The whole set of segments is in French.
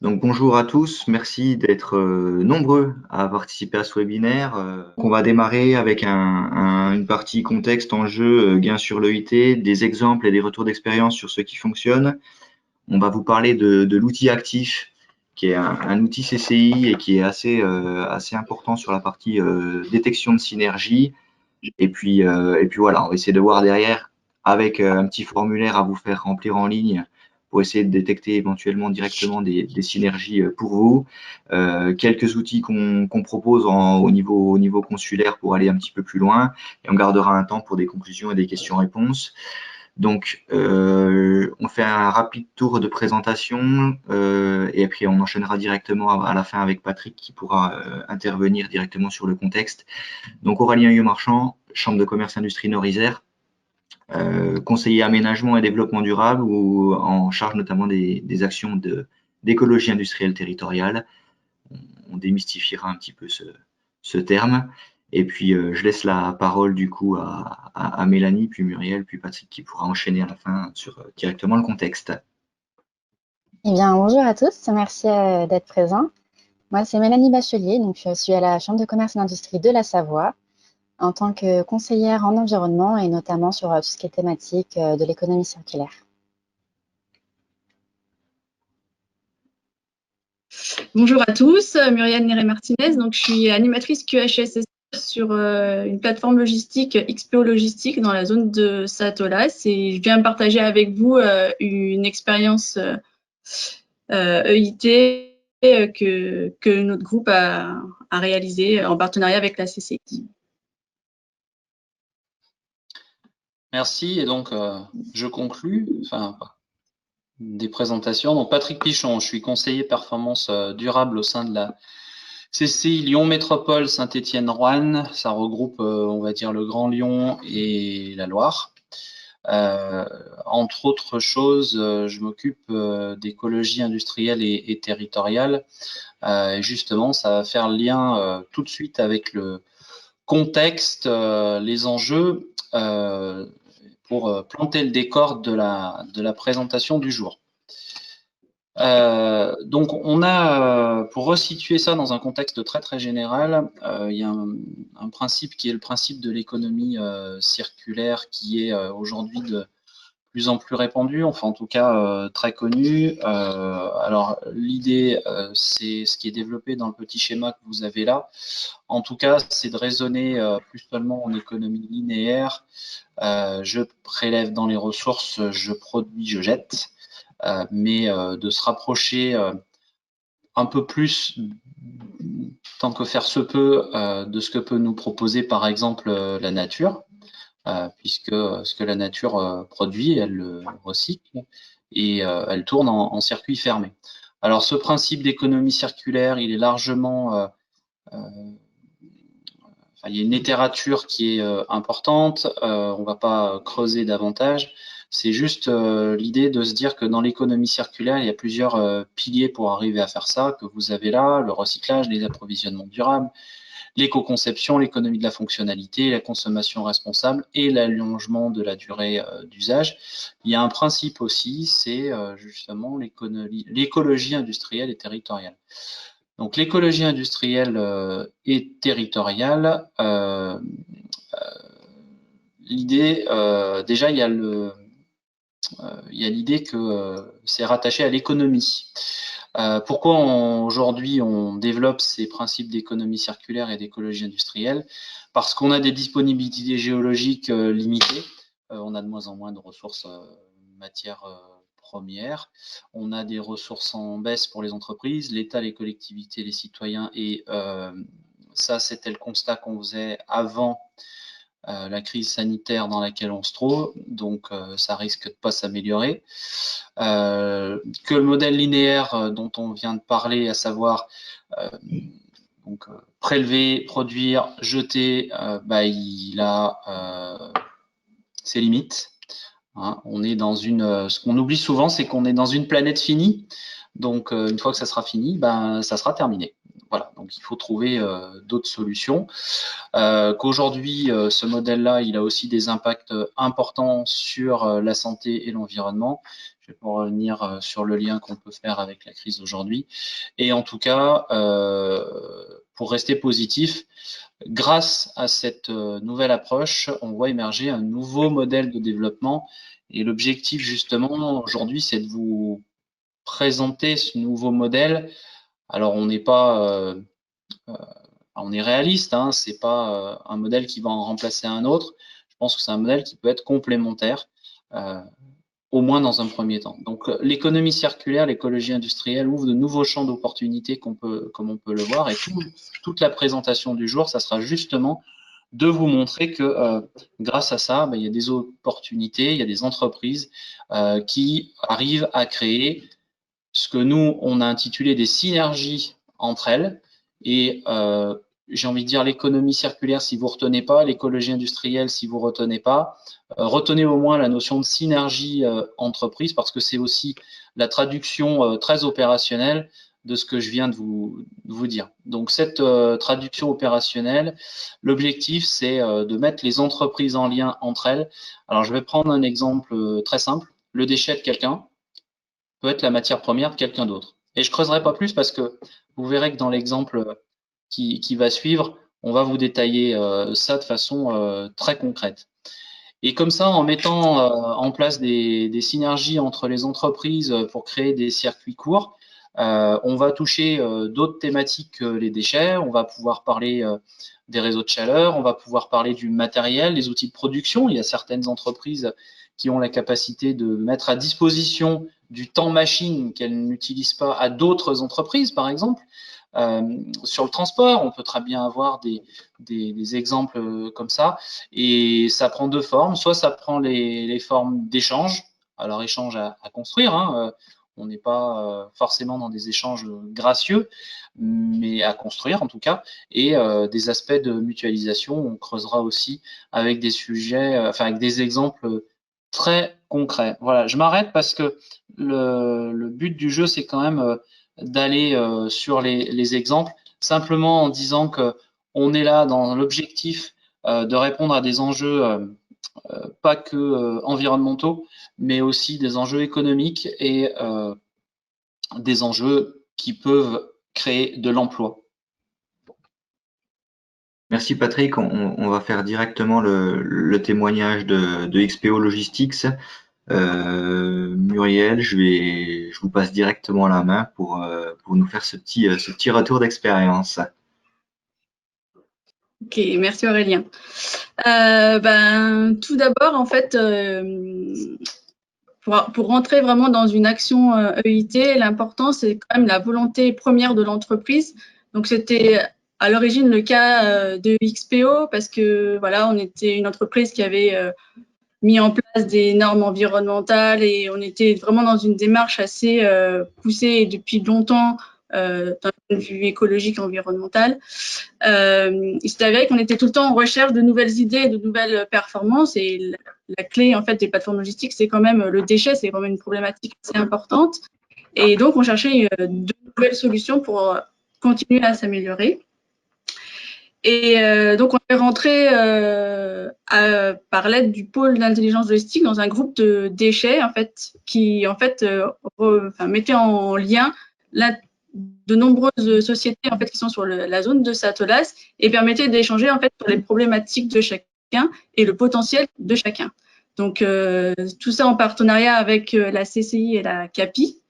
Donc bonjour à tous, merci d'être nombreux à participer à ce webinaire. On va démarrer avec une partie contexte, enjeu, gain sur l'EIT, des exemples et des retours d'expérience sur ce qui fonctionne. On va vous parler de l'outil actif, qui est un outil CCI et qui est assez important sur la partie détection de synergie. Et puis voilà, on va essayer de voir derrière avec un petit formulaire à vous faire remplir en ligne pour essayer de détecter éventuellement directement des synergies pour vous. Quelques outils qu'on propose au niveau consulaire pour aller un petit peu plus loin. Et on gardera un temps pour des conclusions et des questions-réponses. Donc, on fait un rapide tour de présentation et puis on enchaînera directement à la fin avec Patrick qui pourra intervenir directement sur le contexte. Donc, Aurélien Humarchand, Chambre de commerce industrie Nord-Isère, conseiller aménagement et développement durable ou en charge notamment des actions d'écologie industrielle territoriale. On démystifiera un petit peu ce terme. Et puis, je laisse la parole du coup à Mélanie, puis Muriel, puis Patrick qui pourra enchaîner à la fin sur directement le contexte. Eh bien, bonjour à tous, merci d'être présents. Moi, c'est Mélanie Bachelier, donc je suis à la Chambre de commerce et d'industrie de la Savoie en tant que conseillère en environnement et notamment sur tout ce qui est thématique de l'économie circulaire. Bonjour à tous, Muriel Néré-Martinez, donc je suis animatrice QHSS sur une plateforme logistique XPO Logistique dans la zone de Satolas et je viens partager avec vous une expérience EIT que notre groupe a réalisée en partenariat avec la CCI. Merci, et donc je conclus des présentations. Donc Patrick Pichon, je suis conseiller performance durable au sein de la CCI Lyon Métropole Saint-Étienne-Roanne. Ça regroupe, on va dire, le Grand Lyon et la Loire. Entre autres choses, je m'occupe d'écologie industrielle et territoriale. Et justement, ça va faire le lien tout de suite avec le contexte, les enjeux, pour planter le décor de la présentation du jour. Donc, on a, pour resituer ça dans un contexte très très général, il y a un principe qui est le principe de l'économie circulaire qui est aujourd'hui de plus en plus répandu, enfin en tout cas très connu. Alors l'idée, c'est ce qui est développé dans le petit schéma que vous avez là. En tout cas, c'est de raisonner plus seulement en économie linéaire. Je prélève dans les ressources, je produis, je jette. Mais de se rapprocher un peu plus, tant que faire se peut, de ce que peut nous proposer par exemple la nature, puisque ce que la nature produit, elle le recycle et elle tourne en circuit fermé. Alors ce principe d'économie circulaire, il est largement... il y a une littérature qui est importante, on ne va pas creuser davantage. C'est juste l'idée de se dire que dans l'économie circulaire, il y a plusieurs piliers pour arriver à faire ça, que vous avez là, le recyclage, les approvisionnements durables, l'éco-conception, l'économie de la fonctionnalité, la consommation responsable et l'allongement de la durée d'usage. Il y a un principe aussi, c'est justement l'écologie industrielle et territoriale. Donc l'écologie industrielle et territoriale, l'idée, déjà il y a l'idée que c'est rattaché à l'économie. Pourquoi aujourd'hui on développe ces principes d'économie circulaire et d'écologie industrielle? Parce qu'on a des disponibilités géologiques limitées, on a de moins en moins de ressources matières premières, on a des ressources en baisse pour les entreprises, l'État, les collectivités, les citoyens, et ça c'était le constat qu'on faisait avant la crise sanitaire dans laquelle on se trouve, donc ça risque de pas s'améliorer. Que le modèle linéaire dont on vient de parler, à savoir prélever, produire, jeter, il a ses limites. Hein. On est dans ce qu'on oublie souvent, c'est qu'on est dans une planète finie. Donc, une fois que ça sera fini, ça sera terminé. Voilà, donc il faut trouver d'autres solutions. Qu'aujourd'hui, ce modèle-là, il a aussi des impacts importants sur la santé et l'environnement. Je je vais pas revenir sur le lien qu'on peut faire avec la crise d'aujourd'hui. Et en tout cas, pour rester positif, grâce à cette nouvelle approche, on voit émerger un nouveau modèle de développement. Et l'objectif, justement, aujourd'hui, c'est de vous présenter ce nouveau modèle. Alors, on n'est pas, on est réaliste, hein, c'est pas un modèle qui va en remplacer un autre. Je pense que c'est un modèle qui peut être complémentaire, au moins dans un premier temps. Donc, l'économie circulaire, l'écologie industrielle ouvre de nouveaux champs d'opportunités comme on peut le voir. Et toute la présentation du jour, ça sera justement de vous montrer que grâce à ça, il y a des opportunités, il y a des entreprises qui arrivent à créer ce que nous, on a intitulé des synergies entre elles. Et j'ai envie de dire l'économie circulaire si vous ne retenez pas, l'écologie industrielle si vous ne retenez pas. Retenez au moins la notion de synergie entreprise parce que c'est aussi la traduction très opérationnelle de ce que je viens de vous dire. Donc cette traduction opérationnelle, l'objectif c'est de mettre les entreprises en lien entre elles. Alors je vais prendre un exemple très simple, le déchet de quelqu'un peut être la matière première de quelqu'un d'autre. Et je creuserai pas plus parce que vous verrez que dans l'exemple qui va suivre, on va vous détailler ça de façon très concrète. Et comme ça, en mettant en place des synergies entre les entreprises pour créer des circuits courts, on va toucher d'autres thématiques que les déchets, on va pouvoir parler des réseaux de chaleur, on va pouvoir parler du matériel, des outils de production. Il y a certaines entreprises qui ont la capacité de mettre à disposition du temps machine qu'elles n'utilisent pas à d'autres entreprises, par exemple. Sur le transport, on peut très bien avoir des exemples comme ça. Et ça prend deux formes. Soit ça prend les formes d'échange. Alors, échange à construire. Hein, on n'est pas forcément dans des échanges gracieux, mais à construire en tout cas. Et des aspects de mutualisation, on creusera aussi avec des sujets, enfin avec des exemples très concrets. Voilà, je m'arrête parce que le but du jeu, c'est quand même d'aller sur les exemples, simplement en disant que on est là dans l'objectif de répondre à des enjeux pas que environnementaux, mais aussi des enjeux économiques et des enjeux qui peuvent créer de l'emploi. Merci Patrick, on va faire directement le témoignage de XPO Logistics. Muriel, je vous passe directement la main pour nous faire ce petit retour d'expérience. Ok, merci Aurélien. Tout d'abord, en fait, pour rentrer vraiment dans une action EIT, l'important, c'est quand même la volonté première de l'entreprise. Donc, c'était à l'origine le cas de XPO parce que, voilà, on était une entreprise qui avait mis en place des normes environnementales et on était vraiment dans une démarche assez poussée depuis longtemps d'un point de vue écologique et environnemental. Il s'est avéré qu'on était tout le temps en recherche de nouvelles idées, de nouvelles performances et la clé en fait des plateformes logistiques, c'est quand même le déchet, c'est quand même une problématique assez importante. Et donc, on cherchait de nouvelles solutions pour continuer à s'améliorer. Et donc, on est rentré par l'aide du pôle d'intelligence logistique dans un groupe de déchets, en fait, qui en fait mettait en lien de nombreuses sociétés en fait qui sont sur la zone de Satolas et permettait d'échanger en fait sur les problématiques de chacun et le potentiel de chacun. Donc tout ça en partenariat avec la CCI et la CAPI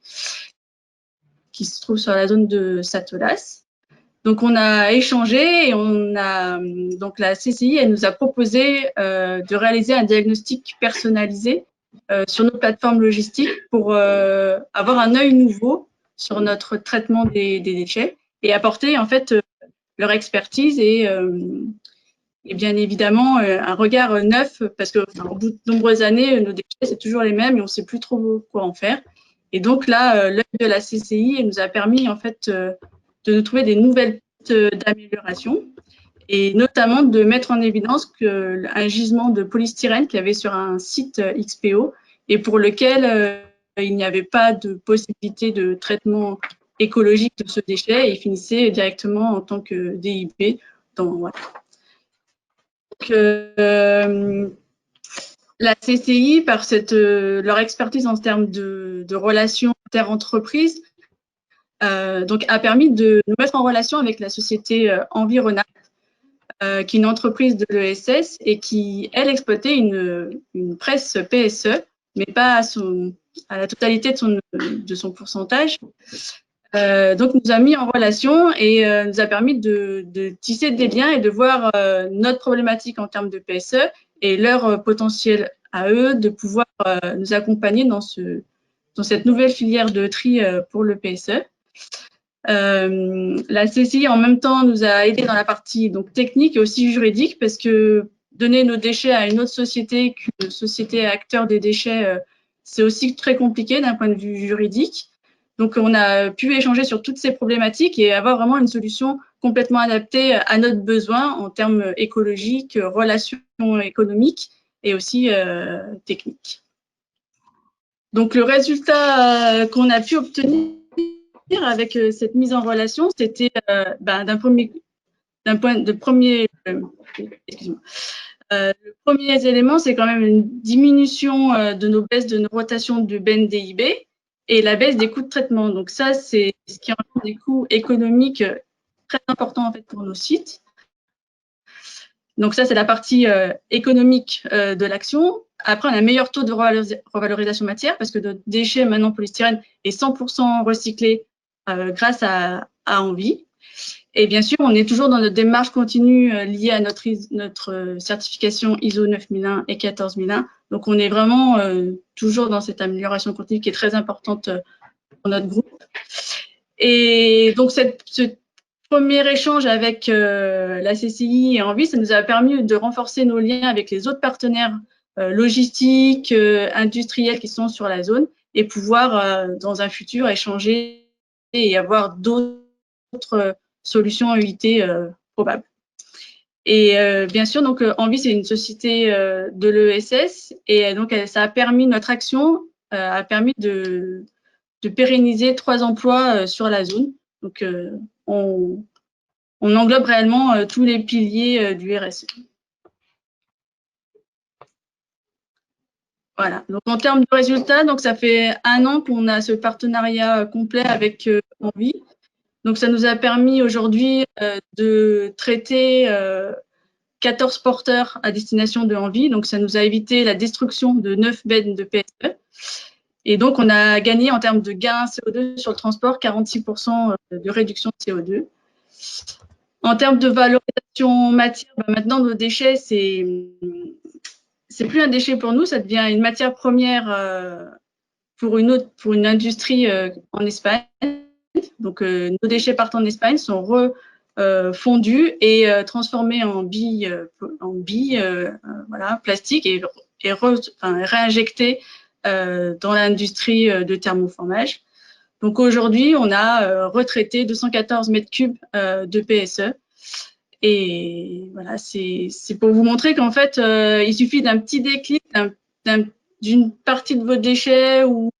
qui se trouvent sur la zone de Satolas. Donc on a échangé et donc la CCI elle nous a proposé de réaliser un diagnostic personnalisé sur nos plateformes logistiques pour avoir un œil nouveau sur notre traitement des déchets et apporter en fait leur expertise et bien évidemment un regard neuf parce que au bout de nombreuses années nos déchets c'est toujours les mêmes et on ne sait plus trop quoi en faire. Et donc là l'œil de la CCI elle nous a permis en fait de nous trouver des nouvelles pistes d'amélioration et notamment de mettre en évidence qu'un gisement de polystyrène qu'il y avait sur un site XPO et pour lequel il n'y avait pas de possibilité de traitement écologique de ce déchet et il finissait directement en tant que DIP. Voilà. Donc, La CCI, par leur expertise en termes de relations inter-entreprises, donc a permis de nous mettre en relation avec la société Environa, qui est une entreprise de l'ESS et qui, elle, exploitait une presse PSE, mais pas à la totalité de son pourcentage. Donc, nous a mis en relation et nous a permis de tisser des liens et de voir notre problématique en termes de PSE et leur potentiel à eux de pouvoir nous accompagner dans cette nouvelle filière de tri pour le PSE. La CCI, en même temps, nous a aidé dans la partie donc, technique et aussi juridique, parce que donner nos déchets à une autre société qu'une société acteur des déchets, c'est aussi très compliqué d'un point de vue juridique. Donc, on a pu échanger sur toutes ces problématiques et avoir vraiment une solution complètement adaptée à notre besoin en termes écologiques, relations économiques et aussi techniques. Donc, le résultat qu'on a pu obtenir avec cette mise en relation, c'était le premier élément, c'est quand même une diminution de nos baisses de nos rotations de BNDIB et la baisse des coûts de traitement. Donc ça, c'est ce qui engendre des coûts économiques très importants en fait pour nos sites. Donc ça, c'est la partie économique de l'action. Après, on a un meilleur taux de revalorisation matière parce que notre déchet maintenant polystyrène est 100% recyclé grâce à Envie. Et bien sûr, on est toujours dans notre démarche continue liée à notre certification ISO 9001 et 14001. Donc, on est vraiment toujours dans cette amélioration continue qui est très importante pour notre groupe. Et donc, ce premier échange avec la CCI et Envie, ça nous a permis de renforcer nos liens avec les autres partenaires logistiques, industriels qui sont sur la zone et pouvoir, dans un futur, échanger et avoir d'autres solutions EIT probables. Et bien sûr, donc Envie, c'est une société de l'ESS et donc ça a permis, notre action a permis de pérenniser 3 emplois sur la zone. Donc, on englobe réellement tous les piliers du RSE. Voilà. Donc, en termes de résultats, donc ça fait 1 an qu'on a ce partenariat complet avec Envie. Donc, ça nous a permis aujourd'hui de traiter 14 porteurs à destination de Envie. Donc, ça nous a évité la destruction de 9 bennes de PSE. Et donc, on a gagné en termes de gain CO2 sur le transport, 46% de réduction de CO2. En termes de valorisation matière, maintenant, nos déchets, c'est plus un déchet pour nous, ça devient une matière première pour une industrie en Espagne. Donc, nos déchets partant en Espagne sont fondus et transformés en billes voilà, plastique et réinjectés dans l'industrie de thermoformage. Donc aujourd'hui, on a retraité 214 mètres cubes de PSE. Et voilà, c'est pour vous montrer qu'en fait, il suffit d'un petit déclic d'une partie de vos déchets ou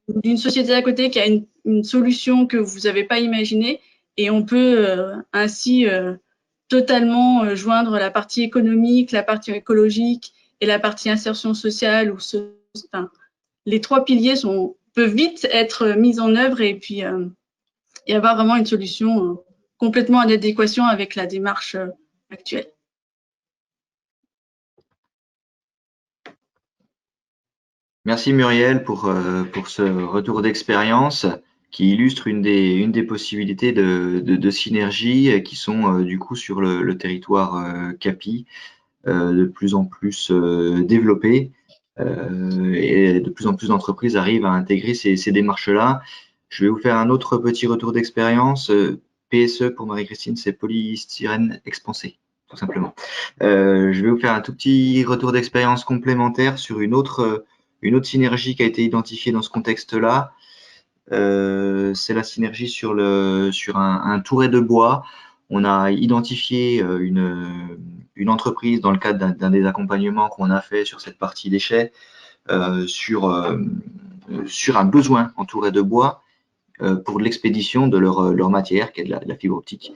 d'une société à côté qui a une solution que vous n'avez pas imaginée et on peut ainsi totalement joindre la partie économique, la partie écologique et la partie insertion sociale. Les 3 piliers peuvent vite être mis en œuvre et puis y avoir vraiment une solution complètement en adéquation avec la démarche actuelle. Merci Muriel pour ce retour d'expérience qui illustre une des possibilités de synergie qui sont du coup sur le territoire CAPI de plus en plus développées et de plus en plus d'entreprises arrivent à intégrer ces démarches-là. Je vais vous faire un autre petit retour d'expérience. PSE pour Marie-Christine, c'est polystyrène expansé, tout simplement. Je vais vous faire un tout petit retour d'expérience complémentaire sur une autre synergie qui a été identifiée dans ce contexte-là. C'est la synergie sur un touret de bois. On a identifié une entreprise dans le cadre d'un des accompagnements qu'on a fait sur cette partie déchets sur un besoin en touret de bois pour l'expédition de leur matière, qui est de la fibre optique.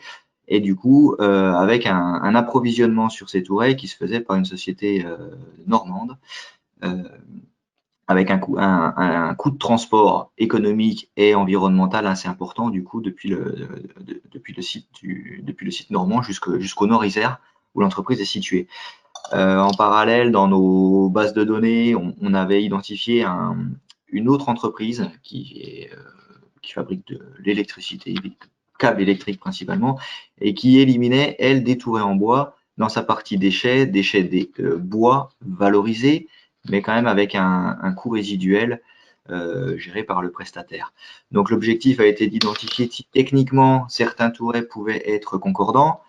Et du coup, avec un approvisionnement sur ces tourets qui se faisait par une société normande. avec un coût de transport économique et environnemental assez important, du coup, depuis le site normand jusqu'au Nord-Isère, où l'entreprise est située. En parallèle, dans nos bases de données, on avait identifié une autre entreprise qui fabrique de l'électricité, câbles électriques principalement, et qui éliminait, elle, des tourets en bois dans sa partie déchets des bois valorisés, mais quand même avec un coût résiduel géré par le prestataire. Donc l'objectif a été d'identifier si techniquement certains tourets pouvaient être concordants,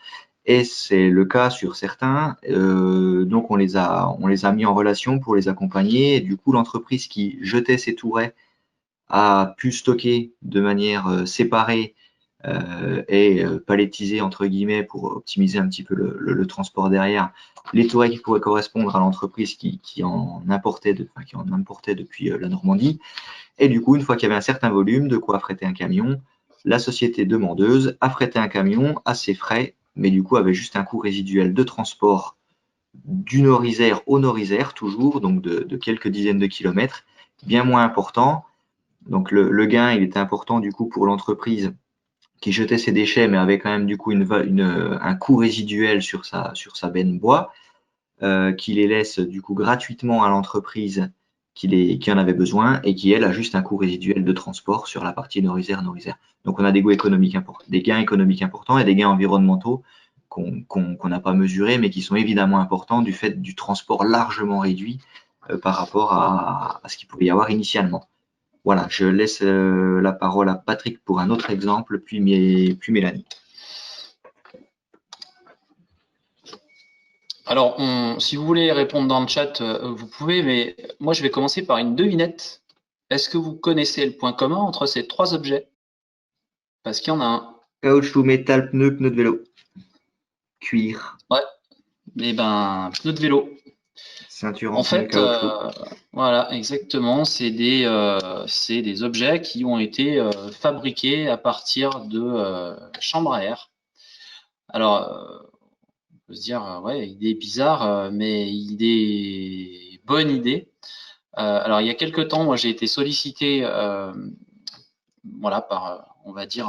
et c'est le cas sur certains. Donc on les a mis en relation pour les accompagner. Et du coup, l'entreprise qui jetait ces tourets a pu stocker de manière séparée et palettisée entre guillemets pour optimiser un petit peu le transport derrière, les tourets qui pourraient correspondre à l'entreprise qui en importait depuis la Normandie. Et du coup, une fois qu'il y avait un certain volume, de quoi affréter un camion, la société demandeuse affrétait un camion à ses frais, mais du coup avait juste un coût résiduel de transport du Nord-Isère au Nord-Isère, toujours, donc de quelques dizaines de kilomètres, bien moins important. Donc le gain, il était important du coup pour l'entreprise qui jetait ses déchets, mais avait quand même du coup un coût résiduel sur sa benne bois, qui les laisse du coup gratuitement à l'entreprise qui en avait besoin et qui, elle, a juste un coût résiduel de transport sur la partie Nord-Isère. Donc on a des gains économiques importants et des gains environnementaux qu'on n'a pas mesurés, mais qui sont évidemment importants du fait du transport largement réduit par rapport à ce qu'il pouvait y avoir initialement. Voilà, je laisse la parole à Patrick pour un autre exemple, puis Mélanie. Alors, si vous voulez répondre dans le chat, vous pouvez, mais moi, je vais commencer par une devinette. Est-ce que vous connaissez le point commun entre ces trois objets? Parce qu'il y en a un. Caoutchouc, métal, pneu de vélo. Cuir. Ouais, eh ben, pneu de vélo. Ceinture En en pneu fait, caoutchouc. voilà, exactement. C'est des objets qui ont été fabriqués à partir de chambres à air. Alors, on peut se dire, ouais, idée bizarre, mais bonne idée. Alors, il y a quelques temps, moi, j'ai été sollicité, voilà, par, on va dire,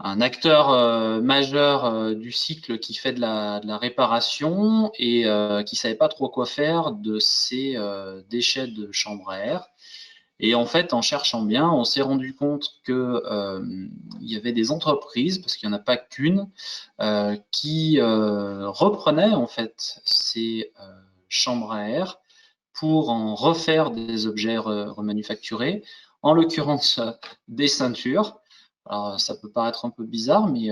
un acteur majeur du cycle qui fait de la réparation et qui savait pas trop quoi faire de ces déchets de chambre à air. Et en fait, en cherchant bien, on s'est rendu compte que il y avait des entreprises, parce qu'il n'y en a pas qu'une, qui reprenaient en fait ces chambres à air pour en refaire des objets remanufacturés, en l'occurrence des ceintures. Alors, ça peut paraître un peu bizarre, mais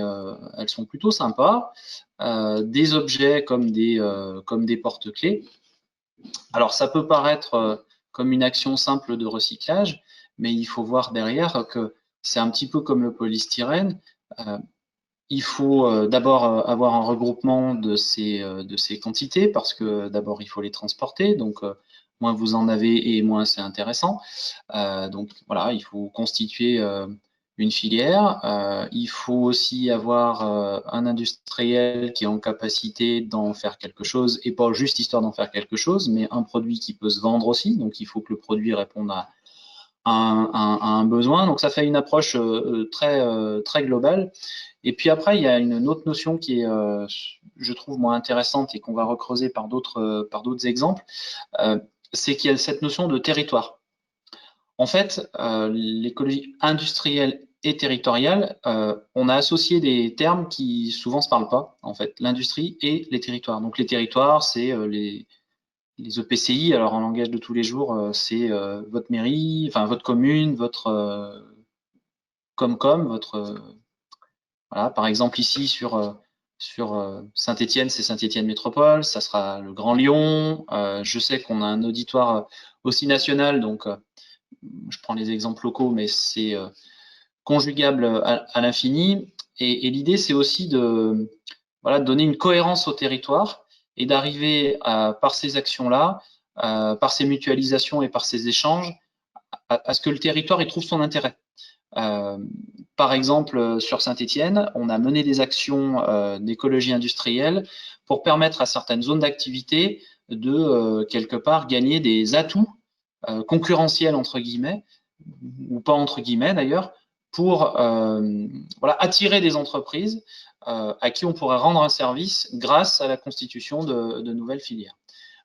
elles sont plutôt sympas. Des objets comme des porte-clés. Alors, ça peut paraître comme une action simple de recyclage, mais il faut voir derrière que c'est un petit peu comme le polystyrène. Il faut d'abord avoir un regroupement de ces quantités parce que d'abord il faut les transporter, donc moins vous en avez et moins c'est intéressant. Donc voilà, il faut constituer une filière. Il faut aussi avoir un industriel qui est en capacité d'en faire quelque chose et pas juste histoire d'en faire quelque chose, mais un produit qui peut se vendre aussi. Donc il faut que le produit réponde à un besoin. Donc ça fait une approche très globale. Et puis après, il y a une autre notion qui est, je trouve, moins intéressante et qu'on va recreuser par d'autres exemples, c'est qu'il y a cette notion de territoire. En fait, l'écologie industrielle et territoriale, on a associé des termes qui souvent se parlent pas, en fait, l'industrie et les territoires. Donc les territoires, c'est les EPCI, alors en langage de tous les jours, c'est votre mairie, enfin votre commune, votre Comcom, votre voilà, par exemple ici sur Saint-Étienne, c'est Saint-Étienne Métropole, ça sera le Grand Lyon. Je sais qu'on a un auditoire aussi national, donc je prends les exemples locaux, mais c'est conjugable à l'infini. Et l'idée, c'est aussi de voilà, donner une cohérence au territoire et d'arriver par ces actions-là, par ces mutualisations et par ces échanges, à ce que le territoire y trouve son intérêt. Par exemple, sur Saint-Étienne, on a mené des actions d'écologie industrielle pour permettre à certaines zones d'activité de quelque part gagner des atouts concurrentiels entre guillemets, ou pas entre guillemets d'ailleurs, pour voilà, attirer des entreprises à qui on pourrait rendre un service grâce à la constitution de nouvelles filières,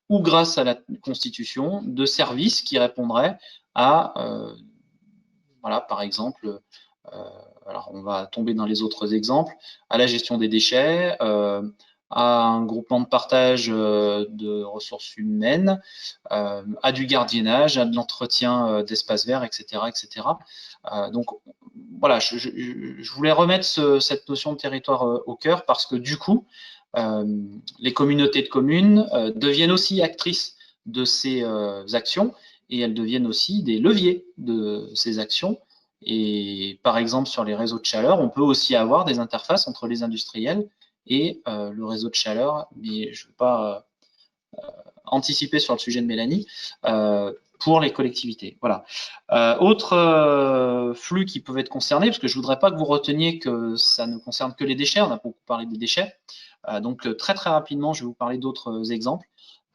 ou grâce à la constitution de services qui répondraient à, voilà, par exemple, alors on va tomber dans les autres exemples, à la gestion des déchets, à un groupement de partage de ressources humaines, à du gardiennage, à de l'entretien d'espaces verts, etc., etc. Donc voilà, je voulais remettre cette notion de territoire au cœur parce que du coup, les communautés de communes deviennent aussi actrices de ces actions et elles deviennent aussi des leviers de ces actions. Et par exemple, sur les réseaux de chaleur, on peut aussi avoir des interfaces entre les industriels et le réseau de chaleur, mais je ne vais pas anticiper sur le sujet de Mélanie, pour les collectivités. Voilà. Autre flux qui peuvent être concernés, parce que je ne voudrais pas que vous reteniez que ça ne concerne que les déchets, on a beaucoup parlé des déchets. Donc très rapidement, je vais vous parler d'autres exemples.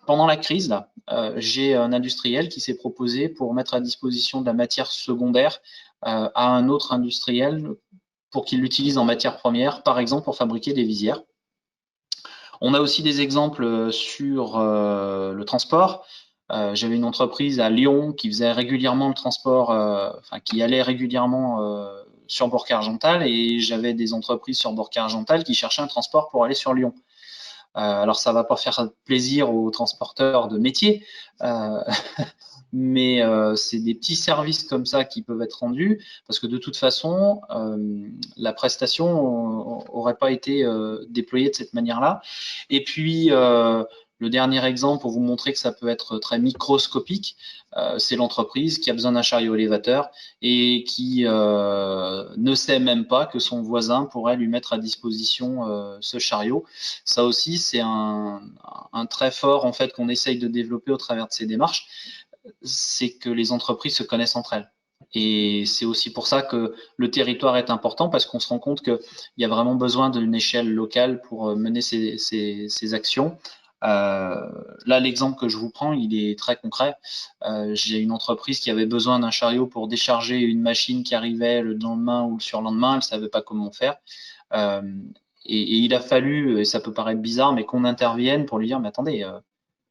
Pendant la crise, là, j'ai un industriel qui s'est proposé pour mettre à disposition de la matière secondaire à un autre industriel pour qu'il l'utilise en matière première, par exemple pour fabriquer des visières. On a aussi des exemples sur le transport. J'avais une entreprise à Lyon qui faisait régulièrement le transport, enfin qui allait régulièrement sur Bourg-Argental, et j'avais des entreprises sur Bourg-Argental qui cherchaient un transport pour aller sur Lyon. Alors ça va pas faire plaisir aux transporteurs de métier, mais c'est des petits services comme ça qui peuvent être rendus parce que de toute façon, la prestation n'aurait pas été déployée de cette manière-là. Et puis, le dernier exemple pour vous montrer que ça peut être très microscopique, c'est l'entreprise qui a besoin d'un chariot élévateur et qui ne sait même pas que son voisin pourrait lui mettre à disposition ce chariot. Ça aussi, c'est un trait fort en fait qu'on essaye de développer au travers de ces démarches, c'est que les entreprises se connaissent entre elles. Et c'est aussi pour ça que le territoire est important, parce qu'on se rend compte qu'il y a vraiment besoin d'une échelle locale pour mener ces actions. Là, l'exemple que je vous prends, il est très concret. J'ai une entreprise qui avait besoin d'un chariot pour décharger une machine qui arrivait le lendemain ou le surlendemain, elle ne savait pas comment faire. Et il a fallu, et ça peut paraître bizarre, mais qu'on intervienne pour lui dire, mais attendez,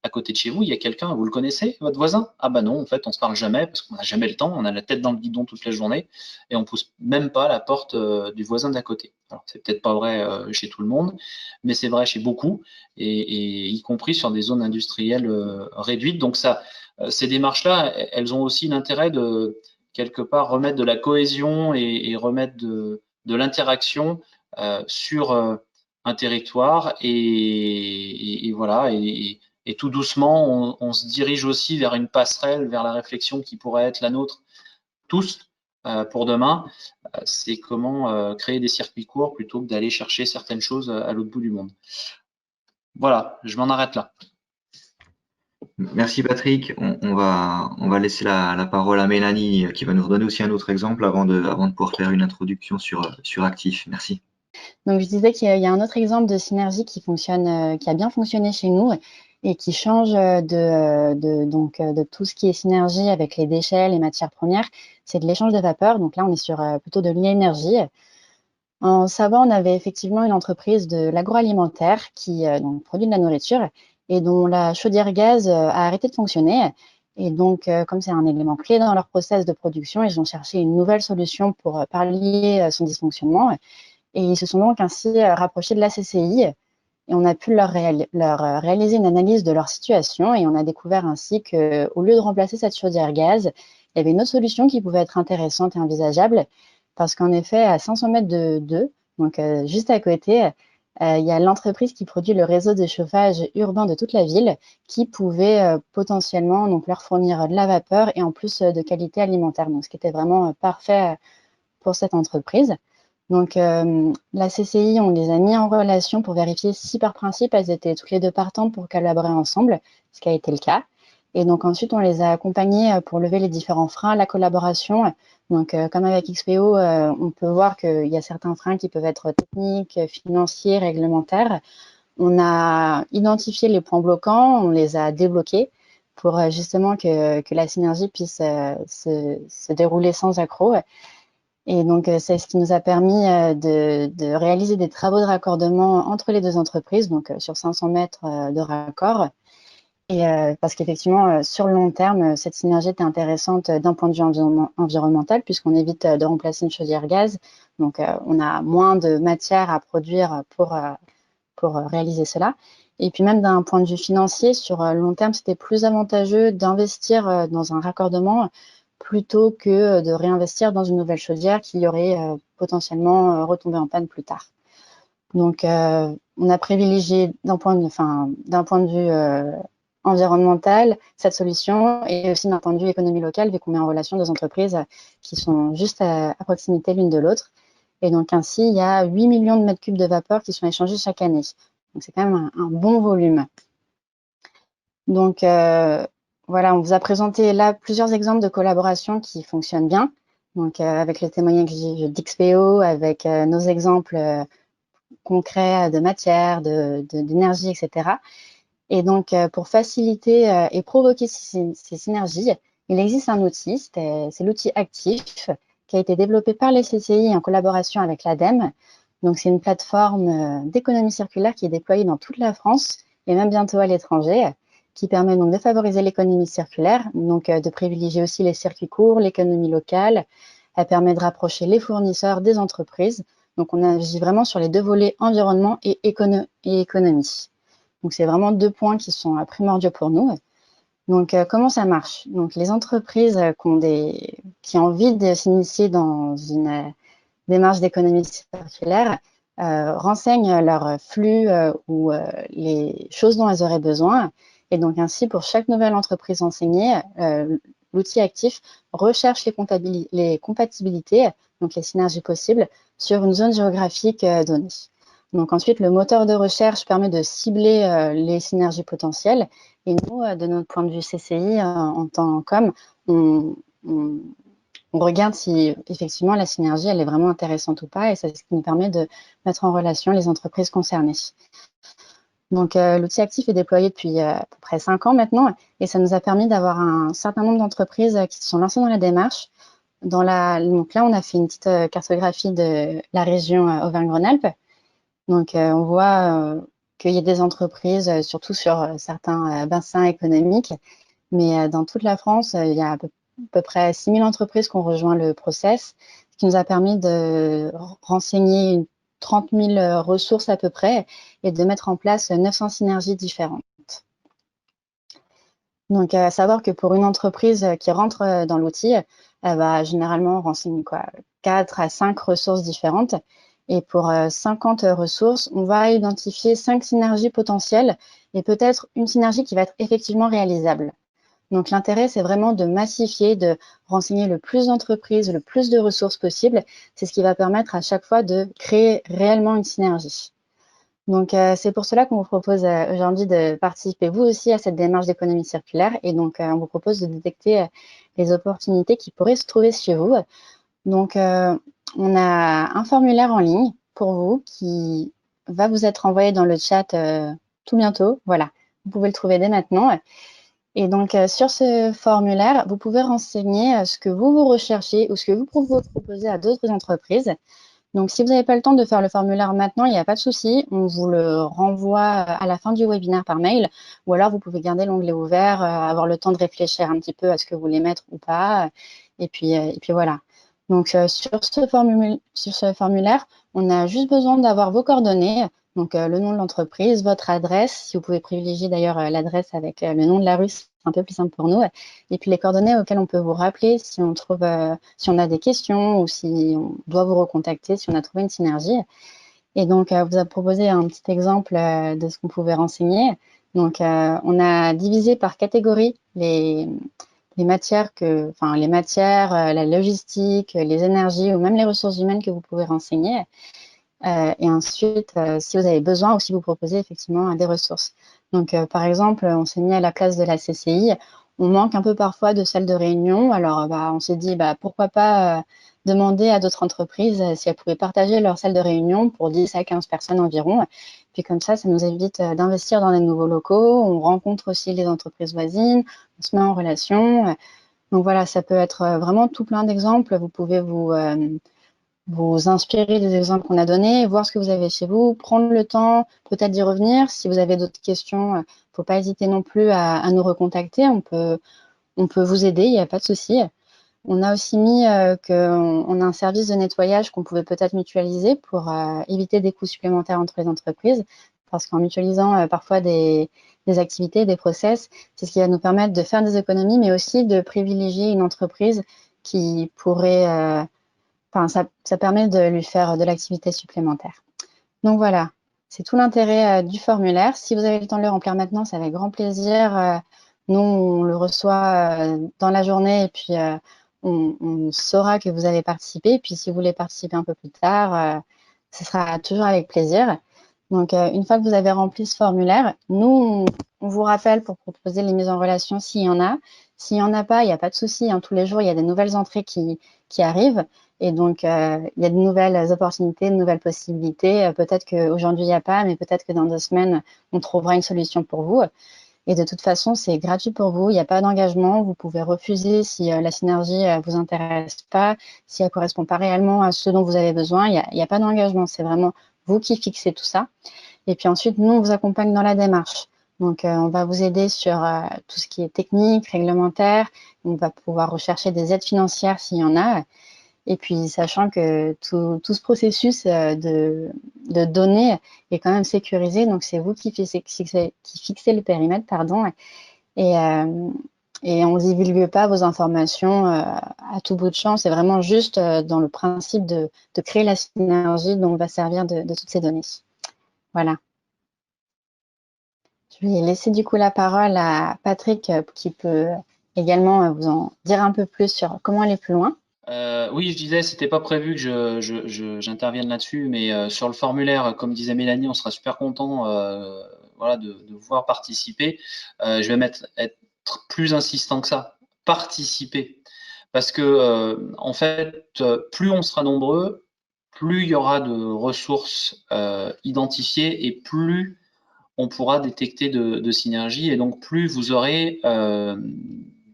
à côté de chez vous, il y a quelqu'un, vous le connaissez, votre voisin? Ah bah non, en fait, on se parle jamais parce qu'on n'a jamais le temps, on a la tête dans le guidon toute la journée et on pousse même pas la porte du voisin d'à côté. Alors c'est peut-être pas vrai chez tout le monde, mais c'est vrai chez beaucoup, et y compris sur des zones industrielles réduites. Donc ça, ces démarches-là, elles ont aussi l'intérêt de quelque part remettre de la cohésion et remettre de l'interaction sur un territoire, et voilà. Et tout doucement, on se dirige aussi vers une passerelle, vers la réflexion qui pourrait être la nôtre tous pour demain. C'est comment créer des circuits courts plutôt que d'aller chercher certaines choses à l'autre bout du monde. Voilà, je m'en arrête là. Merci Patrick. On va laisser la parole à Mélanie qui va nous redonner aussi un autre exemple avant de pouvoir faire une introduction sur Actif. Merci. Donc, je disais qu'il y a un autre exemple de synergie qui fonctionne, qui a bien fonctionné chez nous et qui change de tout ce qui est synergie avec les déchets, les matières premières, c'est de l'échange de vapeur. Donc là, on est sur plutôt de l'énergie. En Savoie, on avait effectivement une entreprise de l'agroalimentaire qui donc, produit de la nourriture et dont la chaudière gaz a arrêté de fonctionner. Et donc, comme c'est un élément clé dans leur process de production, ils ont cherché une nouvelle solution pour pallier son dysfonctionnement. Et ils se sont donc ainsi rapprochés de la CCI et on a pu leur réaliser une analyse de leur situation et on a découvert ainsi qu'au lieu de remplacer cette chaudière gaz, il y avait une autre solution qui pouvait être intéressante et envisageable parce qu'en effet, à 500 mètres d'eux, donc juste à côté, il y a l'entreprise qui produit le réseau de chauffage urbain de toute la ville qui pouvait potentiellement donc, leur fournir de la vapeur et en plus de qualité alimentaire, donc ce qui était vraiment parfait pour cette entreprise. Donc, la CCI, on les a mis en relation pour vérifier si par principe, elles étaient toutes les deux partantes pour collaborer ensemble, ce qui a été le cas. Et donc ensuite, on les a accompagnées pour lever les différents freins à la collaboration. Donc, comme avec XPO, on peut voir qu'il y a certains freins qui peuvent être techniques, financiers, réglementaires. on a identifié les points bloquants, on les a débloqués pour justement que la synergie puisse se dérouler sans accroc. Et donc, c'est ce qui nous a permis de réaliser des travaux de raccordement entre les deux entreprises, donc sur 500 mètres de raccord. Et parce qu'effectivement, sur le long terme, cette synergie était intéressante d'un point de vue environnemental, puisqu'on évite de remplacer une chaudière gaz. Donc, on a moins de matière à produire pour réaliser cela. Et puis même d'un point de vue financier, sur le long terme, c'était plus avantageux d'investir dans un raccordement plutôt que de réinvestir dans une nouvelle chaudière qui aurait potentiellement retombé en panne plus tard. Donc, on a privilégié d'un point de vue environnemental cette solution et aussi d'un point de vue économie locale, vu qu'on met en relation deux entreprises qui sont juste à proximité l'une de l'autre. Et donc, ainsi, il y a 8 millions de mètres cubes de vapeur qui sont échangés chaque année. Donc, c'est quand même un bon volume. Donc, voilà, on vous a présenté là plusieurs exemples de collaboration qui fonctionnent bien. Donc, avec les témoignages d'XPO, avec nos exemples concrets de matière, d'énergie, etc. Et donc, pour faciliter et provoquer ces synergies, il existe un outil, c'est l'outil Actif, qui a été développé par les CCI en collaboration avec l'ADEME. Donc, c'est une plateforme d'économie circulaire qui est déployée dans toute la France et même bientôt à l'étranger, qui permet donc de favoriser l'économie circulaire, donc de privilégier aussi les circuits courts, l'économie locale. Elle permet de rapprocher les fournisseurs des entreprises. Donc, on agit vraiment sur les deux volets environnement et économie. Donc, c'est vraiment deux points qui sont primordiaux pour nous. Donc, comment ça marche? Donc, les entreprises qui ont envie de s'initier dans une démarche d'économie circulaire renseignent leur flux ou les choses dont elles auraient besoin. Et donc, ainsi, pour chaque nouvelle entreprise enseignée, l'outil Actif recherche les compatibilités, donc les synergies possibles, sur une zone géographique donnée. Donc ensuite, le moteur de recherche permet de cibler les synergies potentielles. Et nous, de notre point de vue CCI, en tant que on regarde si effectivement la synergie elle est vraiment intéressante ou pas. Et c'est ce qui nous permet de mettre en relation les entreprises concernées. Donc l'outil Actif est déployé depuis à peu près 5 ans maintenant. Et ça nous a permis d'avoir un certain nombre d'entreprises qui se sont lancées dans la démarche. Donc là, on a fait une petite cartographie de la région Auvergne-Rhône-Alpes. Donc, on voit qu'il y a des entreprises, surtout sur certains bassins économiques, mais dans toute la France, il y a à peu près 6 000 entreprises qui ont rejoint le process, ce qui nous a permis de renseigner 30 000 ressources à peu près et de mettre en place 900 synergies différentes. Donc, à savoir que pour une entreprise qui rentre dans l'outil, elle va généralement renseigner 4 à 5 ressources différentes. Et pour 50 ressources, on va identifier 5 synergies potentielles et peut-être une synergie qui va être effectivement réalisable. Donc, l'intérêt, c'est vraiment de massifier, de renseigner le plus d'entreprises, le plus de ressources possibles. C'est ce qui va permettre à chaque fois de créer réellement une synergie. Donc, c'est pour cela qu'on vous propose aujourd'hui de participer vous aussi à cette démarche d'économie circulaire. Et donc, on vous propose de détecter les opportunités qui pourraient se trouver chez vous. Donc, on a un formulaire en ligne pour vous qui va vous être envoyé dans le chat tout bientôt. Voilà, vous pouvez le trouver dès maintenant. Et donc, sur ce formulaire, vous pouvez renseigner ce que vous recherchez ou ce que vous proposez à d'autres entreprises. Donc, si vous n'avez pas le temps de faire le formulaire maintenant, il n'y a pas de souci. On vous le renvoie à la fin du webinaire par mail. Ou alors, vous pouvez garder l'onglet ouvert, avoir le temps de réfléchir un petit peu à ce que vous voulez mettre ou pas. Et puis voilà. Donc, sur ce formulaire, on a juste besoin d'avoir vos coordonnées. Donc, le nom de l'entreprise, votre adresse. Si vous pouvez privilégier d'ailleurs l'adresse avec le nom de la rue, c'est un peu plus simple pour nous. Et puis, les coordonnées auxquelles on peut vous rappeler si on a des questions ou si on doit vous recontacter, si on a trouvé une synergie. Et donc, vous a proposé un petit exemple de ce qu'on pouvait renseigner. Donc, on a divisé par catégorie les matières, la logistique, les énergies ou même les ressources humaines que vous pouvez renseigner. Et ensuite, si vous avez besoin aussi, vous proposez effectivement des ressources. Donc, par exemple, on s'est mis à la place de la CCI. On manque un peu parfois de salles de réunion. Alors, on s'est dit, pourquoi pas demander à d'autres entreprises si elles pouvaient partager leur salle de réunion pour 10 à 15 personnes environ. Puis comme ça nous évite d'investir dans des nouveaux locaux. On rencontre aussi les entreprises voisines, on se met en relation. Donc voilà, ça peut être vraiment tout plein d'exemples. Vous pouvez vous inspirer des exemples qu'on a donnés, voir ce que vous avez chez vous, prendre le temps peut-être d'y revenir. Si vous avez d'autres questions, il ne faut pas hésiter non plus à nous recontacter. On peut vous aider, il n'y a pas de souci. On a aussi mis qu'on a un service de nettoyage qu'on pouvait peut-être mutualiser pour éviter des coûts supplémentaires entre les entreprises, parce qu'en mutualisant parfois des activités, des process, c'est ce qui va nous permettre de faire des économies, mais aussi de privilégier une entreprise qui pourrait, ça permet de lui faire de l'activité supplémentaire. Donc voilà, c'est tout l'intérêt du formulaire. Si vous avez le temps de le remplir maintenant, c'est avec grand plaisir. Nous, on le reçoit dans la journée et puis on saura que vous avez participé. Et puis si vous voulez participer un peu plus tard, ce sera toujours avec plaisir. Donc une fois que vous avez rempli ce formulaire, nous, on vous rappelle pour proposer les mises en relation s'il y en a. S'il n'y en a pas, il n'y a pas de souci. Tous les jours, il y a des nouvelles entrées qui arrivent. Et donc, il y a de nouvelles opportunités, de nouvelles possibilités. Peut-être qu'aujourd'hui, il n'y a pas, mais peut-être que dans 2 semaines, on trouvera une solution pour vous. Et de toute façon, c'est gratuit pour vous. Il n'y a pas d'engagement. Vous pouvez refuser si la synergie ne vous intéresse pas, si elle ne correspond pas réellement à ce dont vous avez besoin. Il n'y a pas d'engagement. C'est vraiment vous qui fixez tout ça. Et puis ensuite, nous, on vous accompagne dans la démarche. Donc, on va vous aider sur tout ce qui est technique, réglementaire. On va pouvoir rechercher des aides financières s'il y en a. Et puis, sachant que tout ce processus de données est quand même sécurisé, donc c'est vous qui fixez le périmètre, pardon, et on ne divulgue pas vos informations à tout bout de champ. C'est vraiment juste dans le principe de créer la synergie dont on va servir de toutes ces données. Voilà. Je vais laisser du coup la parole à Patrick qui peut également vous en dire un peu plus sur comment aller plus loin. Oui, je disais, c'était pas prévu que j'intervienne là-dessus, mais sur le formulaire, comme disait Mélanie, on sera super content voilà, de pouvoir participer. Je vais être plus insistant que ça, participer. Parce que, en fait, plus on sera nombreux, plus il y aura de ressources identifiées et plus on pourra détecter de synergie. Et donc, plus vous aurez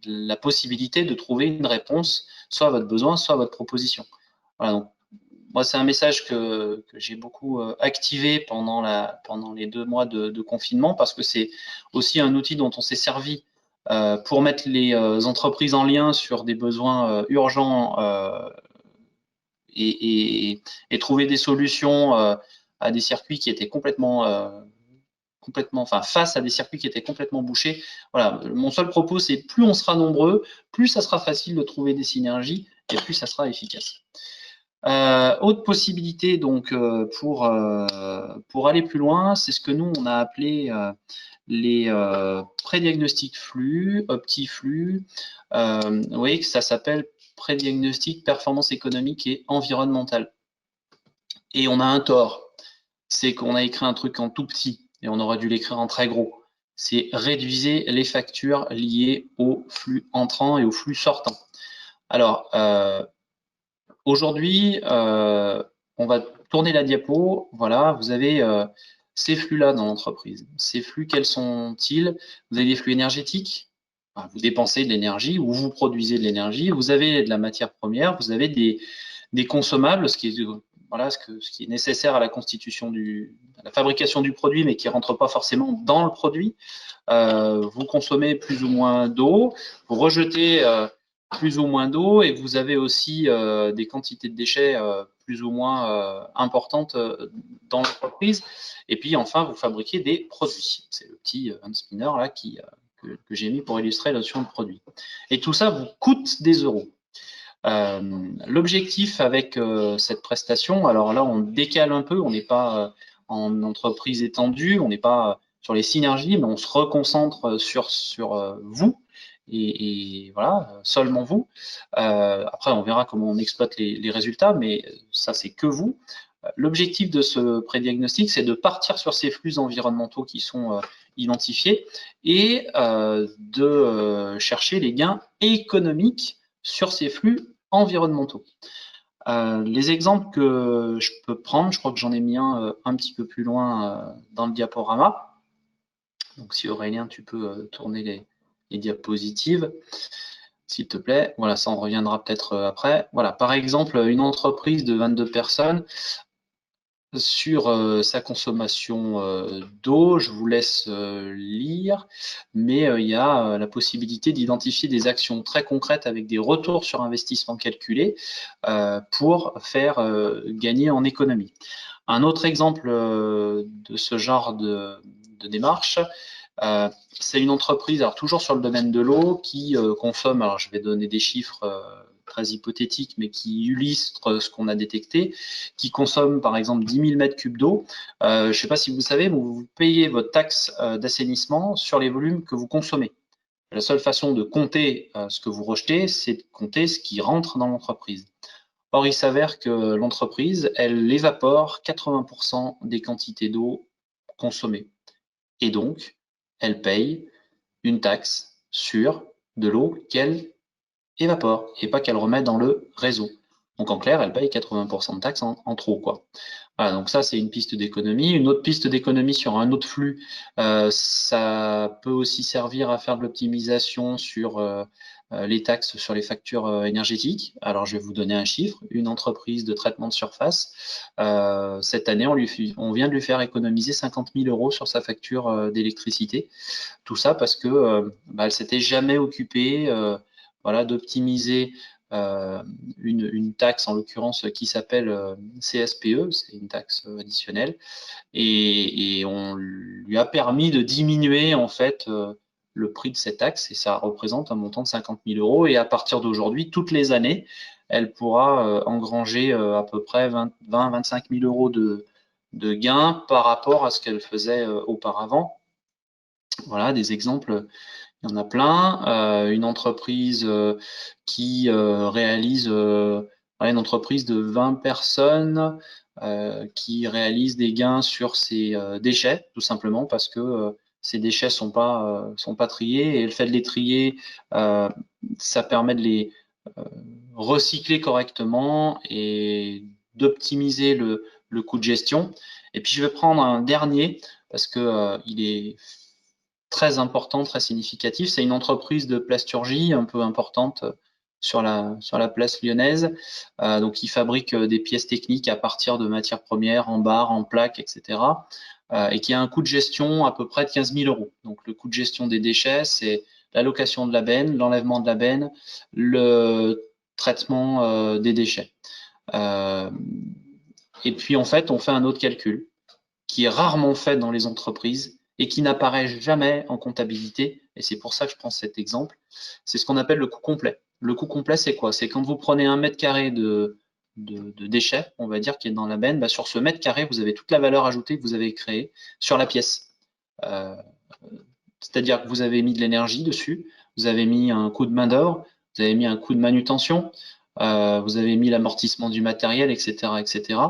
la possibilité de trouver une réponse, soit à votre besoin, soit à votre proposition. Voilà, donc, moi, c'est un message que j'ai beaucoup activé pendant les 2 mois de confinement, parce que c'est aussi un outil dont on s'est servi pour mettre les entreprises en lien sur des besoins urgents et trouver des solutions à des circuits qui étaient face à des circuits qui étaient complètement bouchés. Voilà, mon seul propos, c'est plus on sera nombreux, plus ça sera facile de trouver des synergies et plus ça sera efficace. Autre possibilité donc pour aller plus loin, c'est ce que nous on a appelé les pré-diagnostics flux, OptiFlux. Vous voyez que ça s'appelle pré-diagnostic performance économique et environnementale. Et on a un tort, c'est qu'on a écrit un truc en tout petit et on aurait dû l'écrire en très gros. C'est réduisez les factures liées au flux entrant et au flux sortant. Alors, aujourd'hui, on va tourner la diapo. Voilà, vous avez ces flux-là dans l'entreprise. Ces flux, quels sont-ils? Vous avez des flux énergétiques. Vous dépensez de l'énergie ou vous produisez de l'énergie. Vous avez de la matière première. Vous avez des consommables, ce qui est nécessaire à la constitution à la fabrication du produit, mais qui ne rentre pas forcément dans le produit. Vous consommez plus ou moins d'eau. Vous rejetez plus ou moins d'eau et vous avez aussi des quantités de déchets plus ou moins importantes dans l'entreprise. Et puis enfin, vous fabriquez des produits. C'est le petit hand spinner là que j'ai mis pour illustrer la notion de produit. Et tout ça vous coûte des euros. L'objectif avec cette prestation, alors là on décale un peu, on n'est pas en entreprise étendue, on n'est pas sur les synergies, mais on se reconcentre sur vous. Et voilà, seulement vous. Après, on verra comment on exploite les résultats, mais ça, c'est que vous. L'objectif de ce pré-diagnostic, c'est de partir sur ces flux environnementaux qui sont identifiés et de chercher les gains économiques sur ces flux environnementaux. Les exemples que je peux prendre, je crois que j'en ai mis un petit peu plus loin dans le diaporama. Donc si Aurélien, tu peux tourner les diapositives, s'il te plaît. Voilà, ça on reviendra peut-être après. Voilà, par exemple, une entreprise de 22 personnes sur sa consommation d'eau, je vous laisse lire, mais il y a la possibilité d'identifier des actions très concrètes avec des retours sur investissement calculés pour faire gagner en économie. Un autre exemple de ce genre de démarche, c'est une entreprise, alors toujours sur le domaine de l'eau, qui consomme, alors je vais donner des chiffres très hypothétiques, mais qui illustrent ce qu'on a détecté, qui consomme par exemple 10 000 mètres cubes d'eau. Je ne sais pas si vous savez, mais vous payez votre taxe d'assainissement sur les volumes que vous consommez. La seule façon de compter ce que vous rejetez, c'est de compter ce qui rentre dans l'entreprise. Or, il s'avère que l'entreprise, elle évapore 80% des quantités d'eau consommées. Et donc, elle paye une taxe sur de l'eau qu'elle évapore et pas qu'elle remet dans le réseau. Donc en clair, elle paye 80% de taxes en trop, quoi. Voilà, donc ça, c'est une piste d'économie. Une autre piste d'économie sur un autre flux, ça peut aussi servir à faire de l'optimisation sur les taxes sur les factures énergétiques. Alors, je vais vous donner un chiffre. Une entreprise de traitement de surface, cette année, on vient de lui faire économiser 50 000 € sur sa facture d'électricité. Tout ça parce que elle s'était jamais occupée voilà, d'optimiser une taxe, en l'occurrence, qui s'appelle CSPE, c'est une taxe additionnelle, et on lui a permis de diminuer en fait le prix de cette taxe, et ça représente un montant de 50 000 €, et à partir d'aujourd'hui, toutes les années, elle pourra engranger à peu près 20-25 000 € de gains par rapport à ce qu'elle faisait auparavant. Voilà, des exemples, il y en a plein. Une entreprise qui réalise, une entreprise de 20 personnes qui réalise des gains sur ses déchets, tout simplement parce que ces déchets sont pas triés, et le fait de les trier, ça permet de les recycler correctement et d'optimiser le coût de gestion. Et puis je vais prendre un dernier parce que il est très important, très significatif. C'est une entreprise de plasturgie un peu importante sur la place lyonnaise, donc qui fabrique des pièces techniques à partir de matières premières, en barres, en plaques, etc. Et qui a un coût de gestion à peu près de 15 000 €. Donc le coût de gestion des déchets, c'est l'allocation de la benne, l'enlèvement de la benne, le traitement des déchets. Et puis en fait, on fait un autre calcul qui est rarement fait dans les entreprises et qui n'apparaît jamais en comptabilité, et c'est pour ça que je prends cet exemple, c'est ce qu'on appelle le coût complet. Le coût complet, c'est quoi? C'est quand vous prenez 1 mètre carré de déchets, on va dire, qui est dans la benne, sur ce mètre carré, vous avez toute la valeur ajoutée que vous avez créée sur la pièce. C'est-à-dire que vous avez mis de l'énergie dessus, vous avez mis un coût de main-d'œuvre, vous avez mis un coût de manutention, vous avez mis l'amortissement du matériel, etc., etc.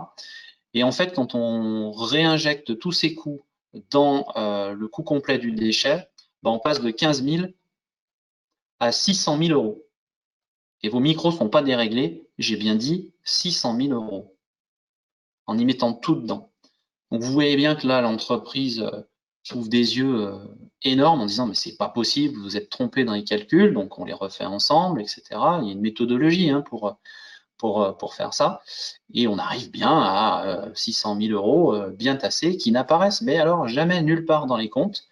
Et en fait, quand on réinjecte tous ces coûts dans le coût complet du déchet, on passe de 15 000 à 600 000 €. Et vos micros ne sont pas déréglés, j'ai bien dit 600 000 €, en y mettant tout dedans. Donc vous voyez bien que là, l'entreprise ouvre des yeux énormes en disant mais c'est pas possible, vous êtes trompé dans les calculs, donc on les refait ensemble, etc. Il y a une méthodologie pour faire ça, et on arrive bien à 600 000 € bien tassés, qui n'apparaissent mais alors jamais nulle part dans les comptes,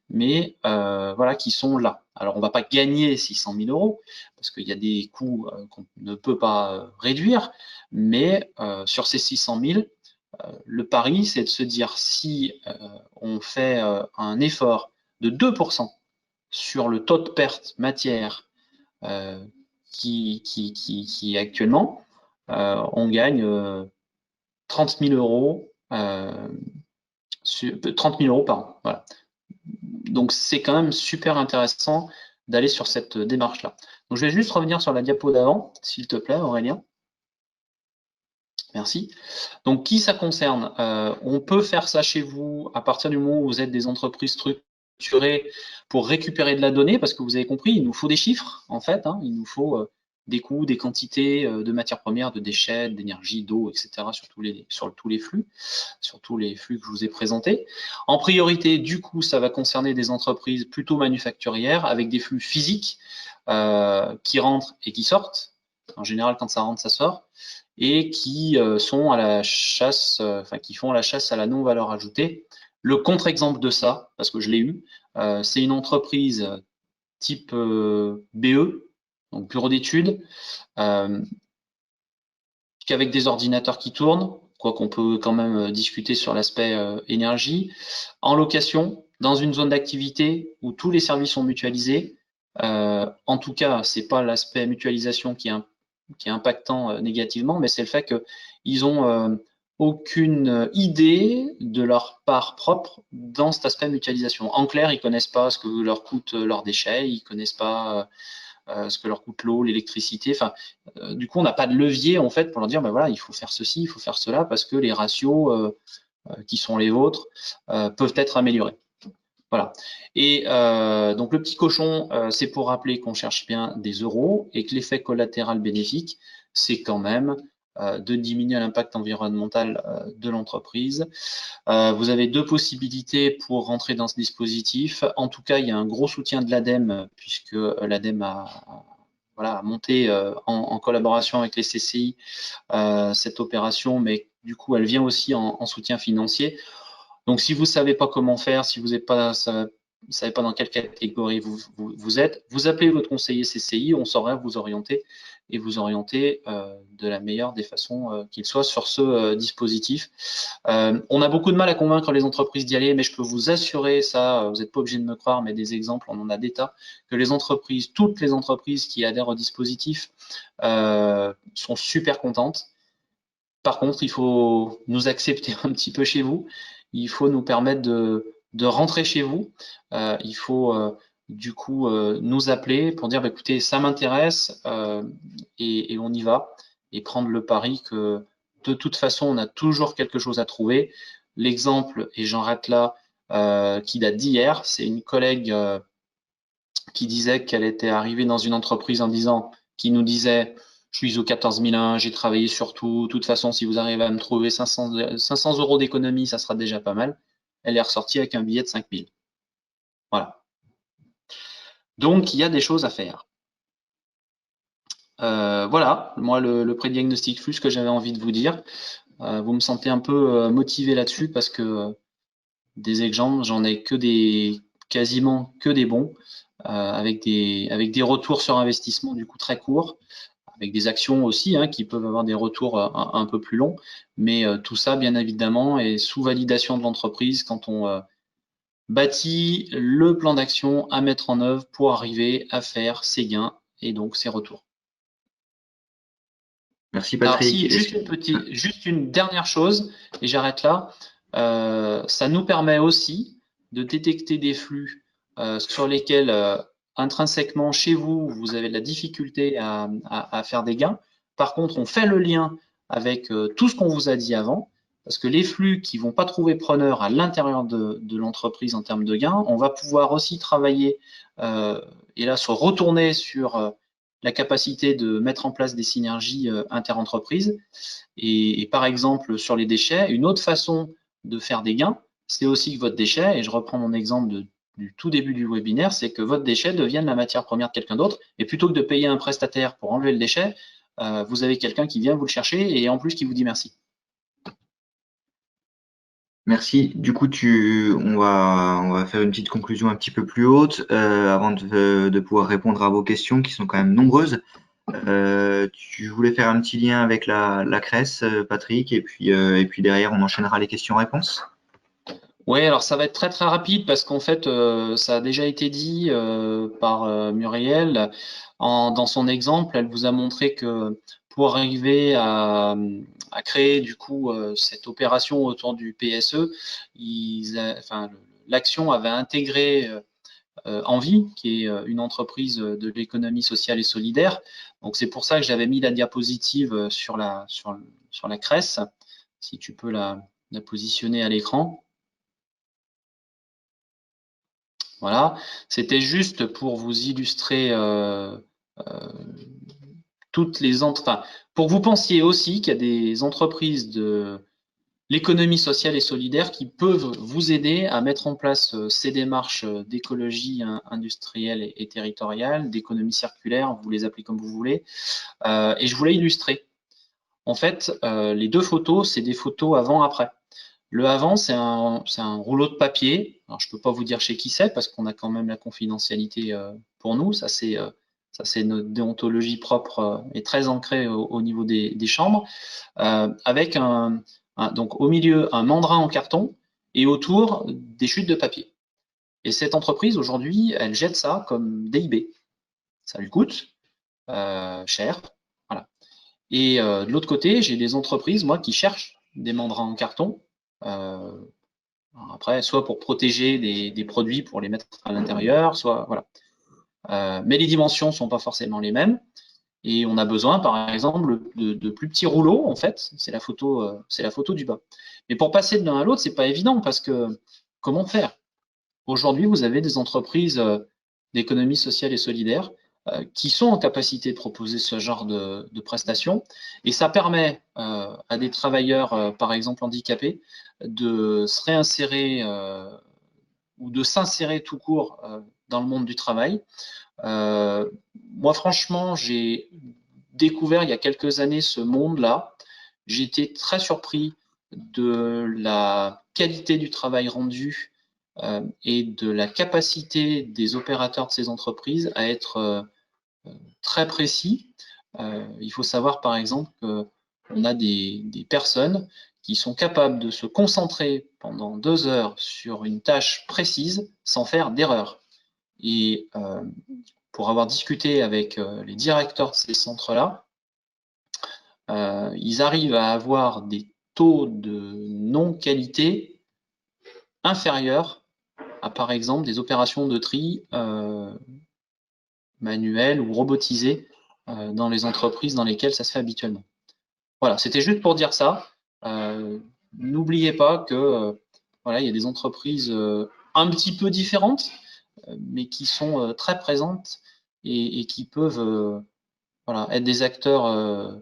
mais voilà, qui sont là. Alors on ne va pas gagner 600 000 € parce qu'il y a des coûts qu'on ne peut pas réduire, mais sur ces 600 000, le pari, c'est de se dire si on fait un effort de 2% sur le taux de perte matière qui est actuellement, on gagne 30 000 €, 30 000 € par an. Voilà. Donc c'est quand même super intéressant d'aller sur cette démarche-là. Donc je vais juste revenir sur la diapo d'avant, s'il te plaît, Aurélien. Merci. Donc qui ça concerne? On peut faire ça chez vous à partir du moment où vous êtes des entreprises structurées pour récupérer de la donnée, parce que vous avez compris, il nous faut des chiffres, en fait, hein, il nous faut des coûts, des quantités de matières premières, de déchets, d'énergie, d'eau, etc. sur tous les flux que je vous ai présentés. En priorité, du coup, ça va concerner des entreprises plutôt manufacturières avec des flux physiques qui rentrent et qui sortent. En général, quand ça rentre, ça sort, et qui sont à la chasse, qui font la chasse à la non-valeur ajoutée. Le contre-exemple de ça, parce que je l'ai eu, c'est une entreprise type BE, donc bureau d'études, qu'avec des ordinateurs qui tournent, quoi qu'on peut quand même discuter sur l'aspect énergie, en location, dans une zone d'activité où tous les services sont mutualisés. En tout cas, c'est pas l'aspect mutualisation qui est impactant négativement, mais c'est le fait qu'ils ont aucune idée de leur part propre dans cet aspect mutualisation. En clair, ils connaissent pas ce que leur coûte leurs déchets, ils connaissent pas ce que leur coûte l'eau, l'électricité. Enfin, du coup, on n'a pas de levier en fait pour leur dire, ben voilà, il faut faire ceci, il faut faire cela, parce que les ratios qui sont les vôtres peuvent être améliorés. Voilà. Et donc le petit cochon, c'est pour rappeler qu'on cherche bien des euros et que l'effet collatéral bénéfique, c'est quand même de diminuer l'impact environnemental de l'entreprise. Vous avez deux possibilités pour rentrer dans ce dispositif. En tout cas, il y a un gros soutien de l'ADEME, puisque l'ADEME a monté en collaboration avec les CCI cette opération, mais du coup, elle vient aussi en soutien financier. Donc, si vous ne savez pas comment faire, si vous ne savez pas dans quelle catégorie vous êtes, vous appelez votre conseiller CCI, on saura vous orienter et vous orienter de la meilleure des façons qu'il soit sur ce dispositif. On a beaucoup de mal à convaincre les entreprises d'y aller, mais je peux vous assurer, ça, vous n'êtes pas obligé de me croire, mais des exemples, on en a des tas, que les entreprises, toutes les entreprises qui adhèrent au dispositif sont super contentes. Par contre, il faut nous accepter un petit peu chez vous. Il faut nous permettre de rentrer chez vous. Il faut du coup nous appeler pour dire bah, écoutez, ça m'intéresse et on y va. Et prendre le pari que de toute façon, on a toujours quelque chose à trouver. L'exemple, et j'en rate là, qui date d'hier, c'est une collègue qui disait qu'elle était arrivée dans une entreprise qui nous disait je suis ISO 14001, j'ai travaillé sur tout. De toute façon, si vous arrivez à me trouver 500 € d'économie, ça sera déjà pas mal. Elle est ressortie avec un billet de 5000. Voilà. Donc, il y a des choses à faire. Voilà, moi, le pré-diagnostic flux, ce que j'avais envie de vous dire. Vous me sentez un peu motivé là-dessus parce que des exemples, j'en ai quasiment que des bons, avec des retours sur investissement du coup très courts, avec des actions aussi qui peuvent avoir des retours un peu plus longs, mais tout ça bien évidemment est sous validation de l'entreprise quand on bâtit le plan d'action à mettre en œuvre pour arriver à faire ses gains et donc ses retours. Merci Alors Patrick. si, juste une dernière chose, et j'arrête là, ça nous permet aussi de détecter des flux sur lesquels intrinsèquement chez vous, vous avez de la difficulté à faire des gains. Par contre, on fait le lien avec tout ce qu'on vous a dit avant, parce que les flux qui vont pas trouver preneur à l'intérieur de l'entreprise en termes de gains, on va pouvoir aussi travailler et là se retourner sur la capacité de mettre en place des synergies interentreprises. Et par exemple, sur les déchets, une autre façon de faire des gains, c'est aussi que votre déchet, et je reprends mon exemple du tout début du webinaire, c'est que votre déchet devienne la matière première de quelqu'un d'autre. Et plutôt que de payer un prestataire pour enlever le déchet, vous avez quelqu'un qui vient vous le chercher et en plus qui vous dit merci. Merci. Du coup, on va faire une petite conclusion un petit peu plus haute avant de pouvoir répondre à vos questions qui sont quand même nombreuses. Tu voulais faire un petit lien avec la CRES, Patrick, et puis derrière, on enchaînera les questions-réponses. Oui, alors ça va être très très rapide parce qu'en fait, ça a déjà été dit par Muriel. Dans son exemple, elle vous a montré que pour arriver à créer du coup cette opération autour du PSE, l'action avait intégré Envie, qui est une entreprise de l'économie sociale et solidaire. Donc c'est pour ça que j'avais mis la diapositive sur la CRES, si tu peux la positionner à l'écran. Voilà, c'était juste pour vous illustrer toutes les pour que vous pensiez aussi qu'il y a des entreprises de l'économie sociale et solidaire qui peuvent vous aider à mettre en place ces démarches d'écologie industrielle et territoriale, d'économie circulaire, vous les appelez comme vous voulez. Et je voulais illustrer. En fait, les deux photos, c'est des photos avant-après. Le avant, c'est un rouleau de papier. Alors, je ne peux pas vous dire chez qui c'est parce qu'on a quand même la confidentialité pour nous. Ça, c'est notre déontologie propre et très ancrée au niveau des chambres, avec donc au milieu un mandrin en carton et autour des chutes de papier. Et cette entreprise, aujourd'hui, elle jette ça comme DIB. Ça lui coûte cher. Voilà. Et de l'autre côté, j'ai des entreprises, moi, qui cherchent des mandrins en carton. Après, soit pour protéger des produits pour les mettre à l'intérieur, soit voilà. Mais les dimensions ne sont pas forcément les mêmes. Et on a besoin, par exemple, de plus petits rouleaux, en fait. C'est la photo du bas. Mais pour passer de l'un à l'autre, c'est pas évident parce que comment faire? Aujourd'hui, vous avez des entreprises d'économie sociale et solidaire qui sont en capacité de proposer ce genre de prestations. Et ça permet à des travailleurs, par exemple handicapés, de se réinsérer ou de s'insérer tout court dans le monde du travail. Moi, franchement, j'ai découvert il y a quelques années ce monde-là. J'ai été très surpris de la qualité du travail rendu et de la capacité des opérateurs de ces entreprises à être très précis. Il faut savoir, par exemple, qu'on a des personnes qui sont capables de se concentrer pendant 2 heures sur une tâche précise sans faire d'erreur. Et pour avoir discuté avec les directeurs de ces centres-là, ils arrivent à avoir des taux de non-qualité inférieurs à, par exemple, des opérations de tri manuelles ou robotisées dans les entreprises dans lesquelles ça se fait habituellement. Voilà, c'était juste pour dire ça. N'oubliez pas que voilà, il y a des entreprises un petit peu différentes, mais qui sont très présentes et qui peuvent voilà, être des acteurs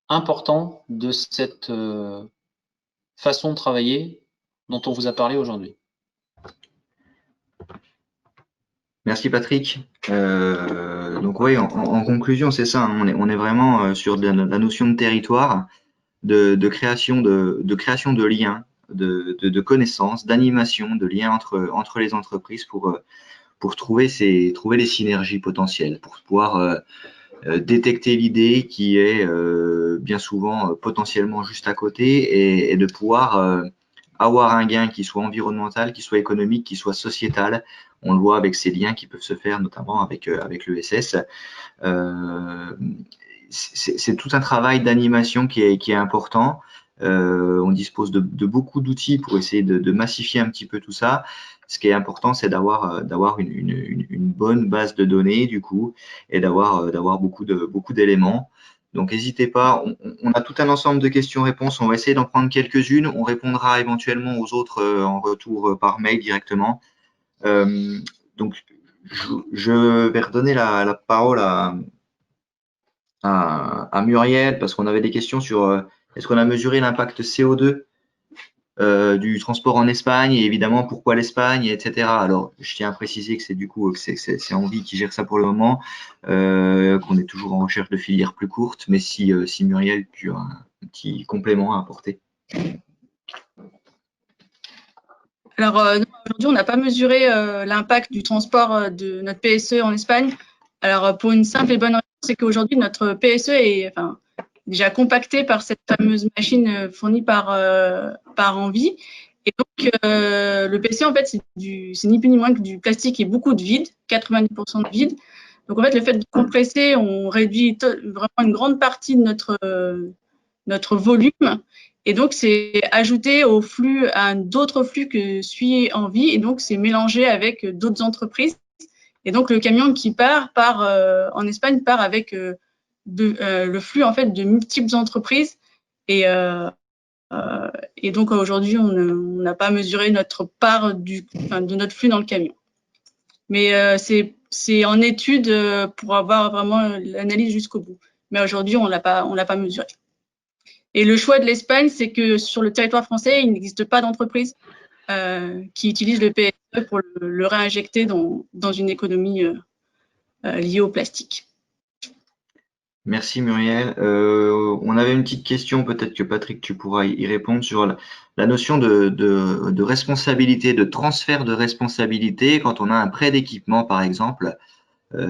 importants de cette façon de travailler dont on vous a parlé aujourd'hui. Merci Patrick. Donc oui, en conclusion, c'est ça, hein, on est vraiment sur la notion de territoire, de création de liens, de connaissances, d'animation, de liens entre les entreprises pour trouver les synergies potentielles, pour pouvoir détecter l'idée qui est bien souvent potentiellement juste à côté et de pouvoir avoir un gain qui soit environnemental, qui soit économique, qui soit sociétal. On le voit avec ces liens qui peuvent se faire notamment avec l'ESS. C'est tout un travail d'animation qui est important. On dispose de beaucoup d'outils pour essayer de massifier un petit peu tout ça. Ce qui est important, c'est d'avoir une bonne base de données du coup et d'avoir beaucoup d'éléments. Donc n'hésitez pas, on a tout un ensemble de questions-réponses, on va essayer d'en prendre quelques-unes, on répondra éventuellement aux autres en retour par mail directement. Donc je vais redonner la parole à Muriel parce qu'on avait des questions sur est-ce qu'on a mesuré l'impact CO2 du transport en Espagne et évidemment pourquoi l'Espagne, etc. Alors je tiens à préciser que c'est du coup c'est Envie qui gère ça pour le moment, qu'on est toujours en recherche de filières plus courtes, mais si Muriel, tu as un petit complément à apporter. Alors aujourd'hui, on n'a pas mesuré l'impact du transport de notre PSE en Espagne. Alors pour une simple et bonne raison, c'est qu'aujourd'hui notre PSE est déjà compacté par cette fameuse machine fournie par Envie. Et donc le PSE en fait c'est ni plus ni moins que du plastique et beaucoup de vide, 90% de vide. Donc en fait le fait de compresser, on réduit vraiment une grande partie de notre volume. Et donc, c'est ajouté au flux, à d'autres flux que suit Envie. Et donc, c'est mélangé avec d'autres entreprises. Et donc, le camion qui part en Espagne, part avec le flux, en fait, de multiples entreprises. Et donc, aujourd'hui, on n'a pas mesuré notre part de notre flux dans le camion. Mais c'est en étude pour avoir vraiment l'analyse jusqu'au bout. mais aujourd'hui, on l'a pas mesuré. Et le choix de l'Espagne, c'est que sur le territoire français, il n'existe pas d'entreprise qui utilise le PSE pour le réinjecter dans une économie liée au plastique. Merci Muriel. On avait une petite question, peut-être que Patrick, tu pourras y répondre sur la notion de responsabilité, de transfert de responsabilité quand on a un prêt d'équipement, par exemple.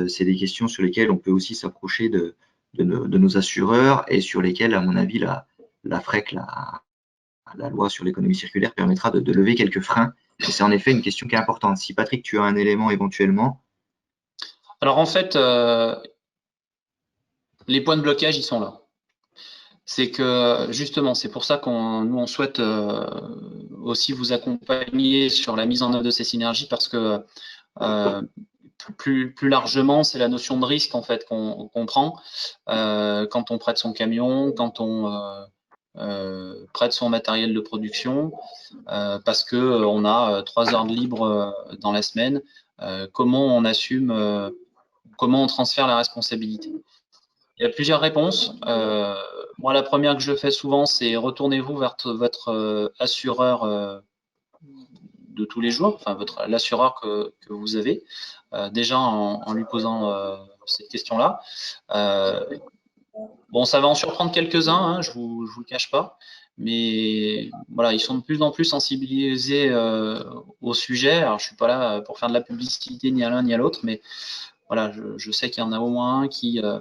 C'est des questions sur lesquelles on peut aussi s'approcher de nos assureurs et sur lesquelles, à mon avis, la FREC, la loi sur l'économie circulaire, permettra de lever quelques freins. Et c'est en effet une question qui est importante. Si Patrick, tu as un élément éventuellement. Alors en fait, les points de blocage, ils sont là. C'est que justement, c'est pour ça nous on souhaite aussi vous accompagner sur la mise en œuvre de ces synergies, parce que plus largement, c'est la notion de risque en fait qu'on prend quand on prête son camion, quand on prête son matériel de production, parce que on a 3 heures de libre dans la semaine. Comment on assume, comment on transfère la responsabilité? Il y a plusieurs réponses. Moi, la première que je fais souvent, c'est retournez-vous vers votre assureur de tous les jours, enfin l'assureur que vous avez, déjà en lui posant cette question-là. Bon, ça va en surprendre quelques-uns, hein, je vous le cache pas, mais voilà, ils sont de plus en plus sensibilisés au sujet. Alors, je suis pas là pour faire de la publicité ni à l'un ni à l'autre, mais voilà, je sais qu'il y en a au moins un qui a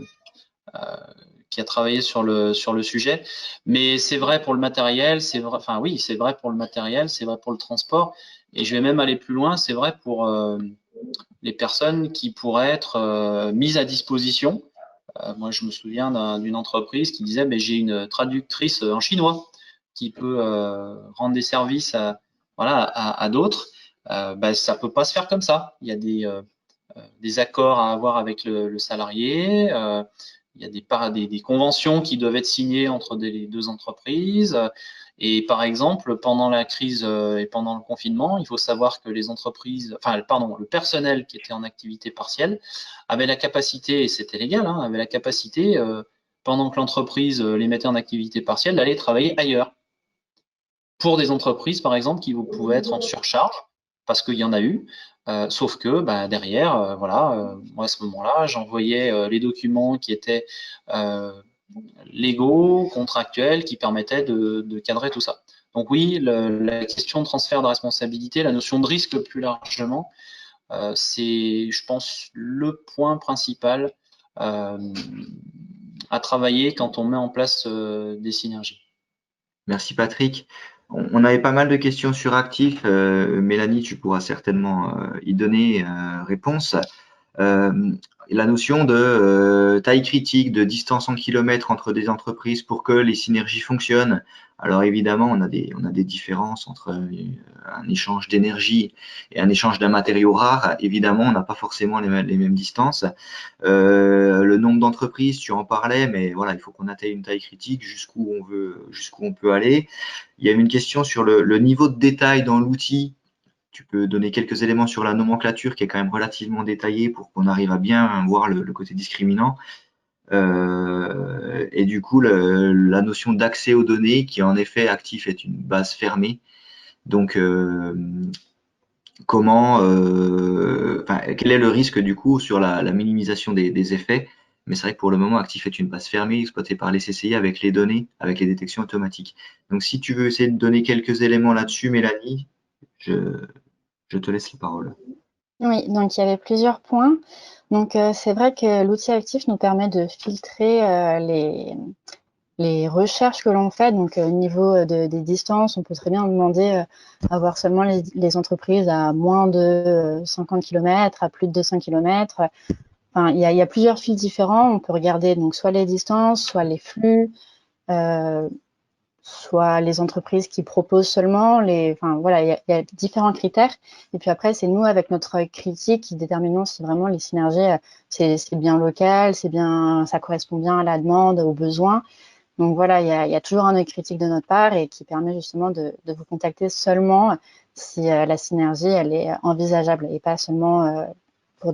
travaillé sur le sujet. Mais c'est vrai pour le matériel, c'est vrai, enfin oui, c'est vrai pour le matériel, c'est vrai pour le transport, et je vais même aller plus loin, c'est vrai pour les personnes qui pourraient être mises à disposition. Moi, je me souviens d'une entreprise qui disait, mais j'ai une traductrice en chinois qui peut rendre des services à d'autres. Ça peut pas se faire comme ça. Il y a des accords à avoir avec le salarié. Il y a des conventions qui doivent être signées entre les deux entreprises. Et par exemple, pendant la crise et pendant le confinement, il faut savoir que le personnel qui était en activité partielle avait la capacité, et c'était légal, hein, avait la capacité, pendant que l'entreprise les mettait en activité partielle, d'aller travailler ailleurs. Pour des entreprises, par exemple, qui pouvaient être en surcharge, parce qu'il y en a eu, sauf que derrière, moi à ce moment-là, j'envoyais les documents qui étaient légaux, contractuels, qui permettaient de cadrer tout ça. Donc oui, la question de transfert de responsabilité, la notion de risque plus largement, c'est, je pense, le point principal à travailler quand on met en place des synergies. Merci Patrick. On avait pas mal de questions sur Actif. Mélanie, tu pourras certainement y donner réponse. La notion de taille critique, de distance en kilomètres entre des entreprises pour que les synergies fonctionnent. Alors évidemment, on a des différences entre un échange d'énergie et un échange d'un matériau rare. Évidemment, on n'a pas forcément les mêmes distances. Le nombre d'entreprises, tu en parlais, mais voilà, il faut qu'on atteigne une taille critique jusqu'où on peut aller. Il y a une question sur le niveau de détail dans l'outil. Tu peux donner quelques éléments sur la nomenclature qui est quand même relativement détaillée pour qu'on arrive à bien voir le côté discriminant. Et du coup, la notion d'accès aux données, qui en effet, Actif est une base fermée. Donc, quel est le risque du coup sur la minimisation des effets? Mais c'est vrai que pour le moment, Actif est une base fermée exploitée par les CCI avec les données, avec les détections automatiques. Donc, si tu veux essayer de donner quelques éléments là-dessus, Mélanie, je te laisse la parole. Oui, donc il y avait plusieurs points. Donc c'est vrai que l'outil Actif nous permet de filtrer les recherches que l'on fait. Donc au niveau des distances, on peut très bien demander à voir seulement les entreprises à moins de 50 km, à plus de 200 km. Enfin, il y a plusieurs fils différents. On peut regarder donc soit les distances, soit les flux, soit les entreprises qui proposent seulement. Enfin, voilà, il y a différents critères. Et puis après, c'est nous, avec notre critique, qui déterminons si vraiment les synergies, c'est bien local, ça correspond bien à la demande, aux besoins. Donc voilà, il y a toujours un œil critique de notre part et qui permet justement de vous contacter seulement si la synergie, elle est envisageable et pas seulement pour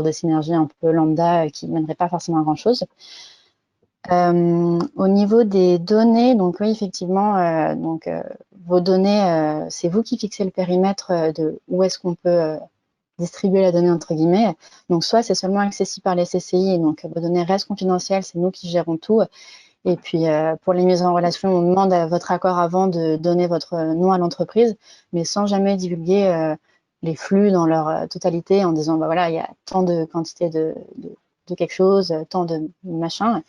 des synergies un peu lambda qui ne mèneraient pas forcément à grand-chose. Au niveau des données, donc oui, effectivement, vos données, c'est vous qui fixez le périmètre de où est-ce qu'on peut distribuer la donnée entre guillemets. Donc soit c'est seulement accessible par les CCI, et donc vos données restent confidentielles, c'est nous qui gérons tout. Et puis pour les mises en relation, on demande votre accord avant de donner votre nom à l'entreprise, mais sans jamais divulguer les flux dans leur totalité en disant bah voilà, il y a tant de quantité de quelque chose, tant de machin.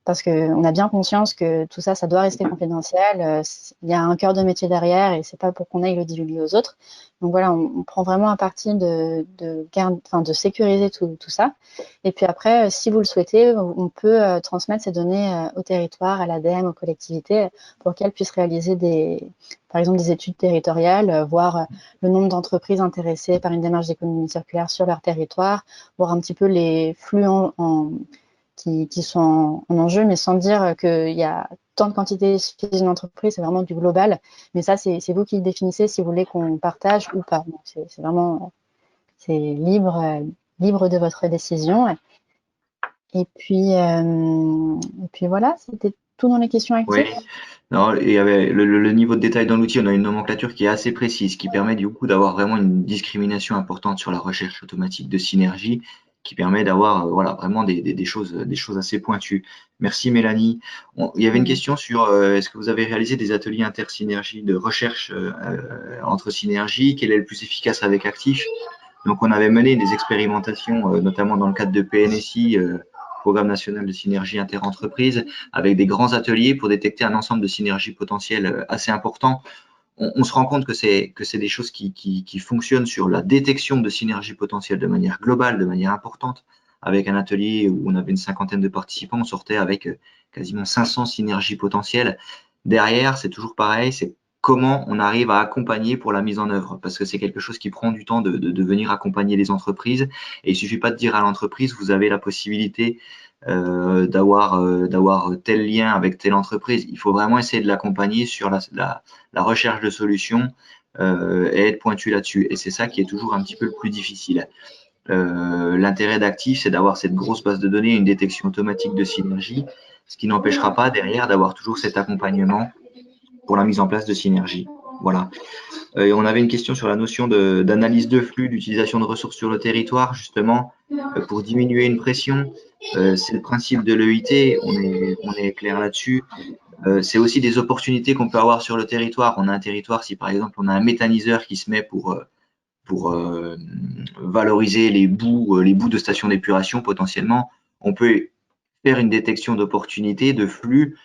Parce qu'on a bien conscience que tout ça, ça doit rester confidentiel. Il y a un cœur de métier derrière et c'est pas pour qu'on aille le divulguer aux autres. Donc voilà, on prend vraiment un parti de sécuriser tout ça. Et puis après, si vous le souhaitez, on peut transmettre ces données au territoire, à l'ADEME, aux collectivités, pour qu'elles puissent réaliser par exemple des études territoriales, voir le nombre d'entreprises intéressées par une démarche d'économie circulaire sur leur territoire, voir un petit peu les flux qui sont en enjeu, mais sans dire qu'il y a tant de quantité chez une entreprise, c'est vraiment du global. Mais ça, c'est vous qui définissez si vous voulez qu'on partage ou pas. C'est vraiment libre de votre décision. Et puis voilà, c'était tout dans les questions actives. Oui. Non, il y avait le niveau de détail dans l'outil, on a une nomenclature qui est assez précise, qui permet du coup d'avoir vraiment une discrimination importante sur la recherche automatique de synergie, qui permet d'avoir voilà, vraiment des choses assez pointues. Merci Mélanie. Il y avait une question sur est-ce que vous avez réalisé des ateliers intersynergie de recherche entre synergies, quel est le plus efficace avec Actif? Donc on avait mené des expérimentations, notamment dans le cadre de PNSI, Programme national de synergie interentreprise, avec des grands ateliers pour détecter un ensemble de synergies potentielles assez importants. On se rend compte que c'est des choses qui fonctionnent sur la détection de synergies potentielles de manière globale, de manière importante. Avec un atelier où on avait une cinquantaine de participants, on sortait avec quasiment 500 synergies potentielles. Derrière, c'est toujours pareil, c'est comment on arrive à accompagner pour la mise en œuvre, parce que c'est quelque chose qui prend du temps de venir accompagner les entreprises. Et il suffit pas de dire à l'entreprise, vous avez la possibilité d'avoir tel lien avec telle entreprise. Il faut vraiment essayer de l'accompagner sur la recherche de solutions et être pointu là-dessus. Et c'est ça qui est toujours un petit peu le plus difficile. L'intérêt d'Actif, c'est d'avoir cette grosse base de données, une détection automatique de synergie, ce qui n'empêchera pas derrière d'avoir toujours cet accompagnement pour la mise en place de synergie. Voilà. On avait une question sur la notion d'analyse de flux, d'utilisation de ressources sur le territoire, justement, pour diminuer une pression. C'est le principe de l'EIT, on est clair là-dessus. C'est aussi des opportunités qu'on peut avoir sur le territoire. On a un territoire, si par exemple on a un méthaniseur qui se met pour valoriser les bouts de stations d'épuration potentiellement, on peut faire une détection d'opportunités, de flux,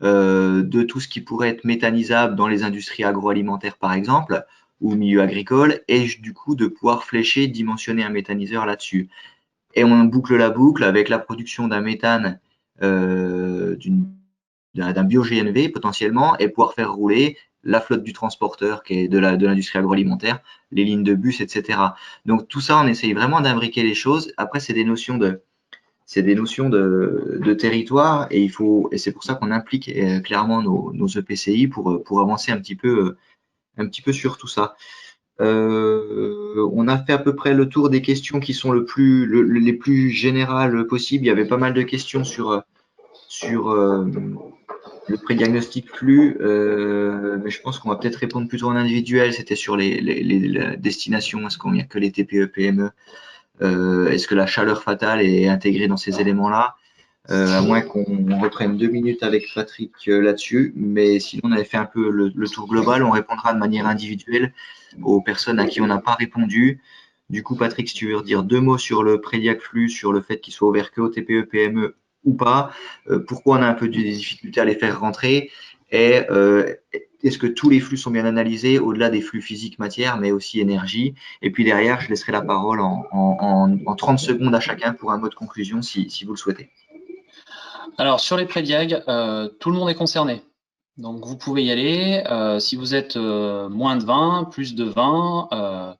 de tout ce qui pourrait être méthanisable dans les industries agroalimentaires par exemple, ou milieu agricole, et du coup de pouvoir flécher, dimensionner un méthaniseur là-dessus. Et on boucle la boucle avec la production d'un méthane, d'un bio-GNV potentiellement, et pouvoir faire rouler la flotte du transporteur qui est de l'industrie agroalimentaire, les lignes de bus, etc. Donc tout ça, on essaye vraiment d'imbriquer les choses. Après, c'est des notions de territoire et c'est pour ça qu'on implique clairement nos EPCI pour avancer un petit peu sur tout ça. On a fait à peu près le tour des questions qui sont les plus générales possibles. Il y avait pas mal de questions sur le pré-diagnostic flux, mais je pense qu'on va peut-être répondre plutôt en individuel. C'était sur la destination. Est-ce qu'il n'y a que les TPE, PME? Est-ce que la chaleur fatale est intégrée dans ces éléments-là? À moins qu'on reprenne 2 minutes avec Patrick là-dessus. Mais sinon, on avait fait un peu le tour global. On répondra de manière individuelle aux personnes à qui on n'a pas répondu. Du coup, Patrick, si tu veux redire 2 mots sur le prédiac flux, sur le fait qu'il soit ouvert que au TPE, PME ou pas, pourquoi on a un peu de difficulté à les faire rentrer, et est-ce que tous les flux sont bien analysés, au-delà des flux physiques matière, mais aussi énergie. Et puis derrière, je laisserai la parole en 30 secondes à chacun pour un mot de conclusion, si vous le souhaitez. Alors, sur les prédiag, tout le monde est concerné. Donc, vous pouvez y aller. Si vous êtes moins de 20, plus de 20,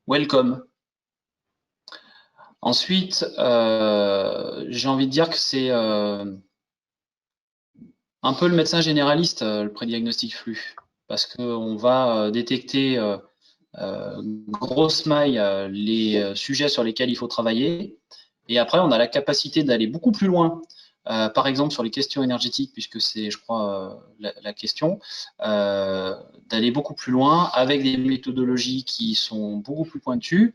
welcome. Ensuite, j'ai envie de dire que c'est un peu le médecin généraliste, le prédiagnostic flux, parce qu'on va détecter grosse maille les sujets sur lesquels il faut travailler. Et après, on a la capacité d'aller beaucoup plus loin par exemple sur les questions énergétiques, puisque c'est, je crois, la question, d'aller beaucoup plus loin avec des méthodologies qui sont beaucoup plus pointues.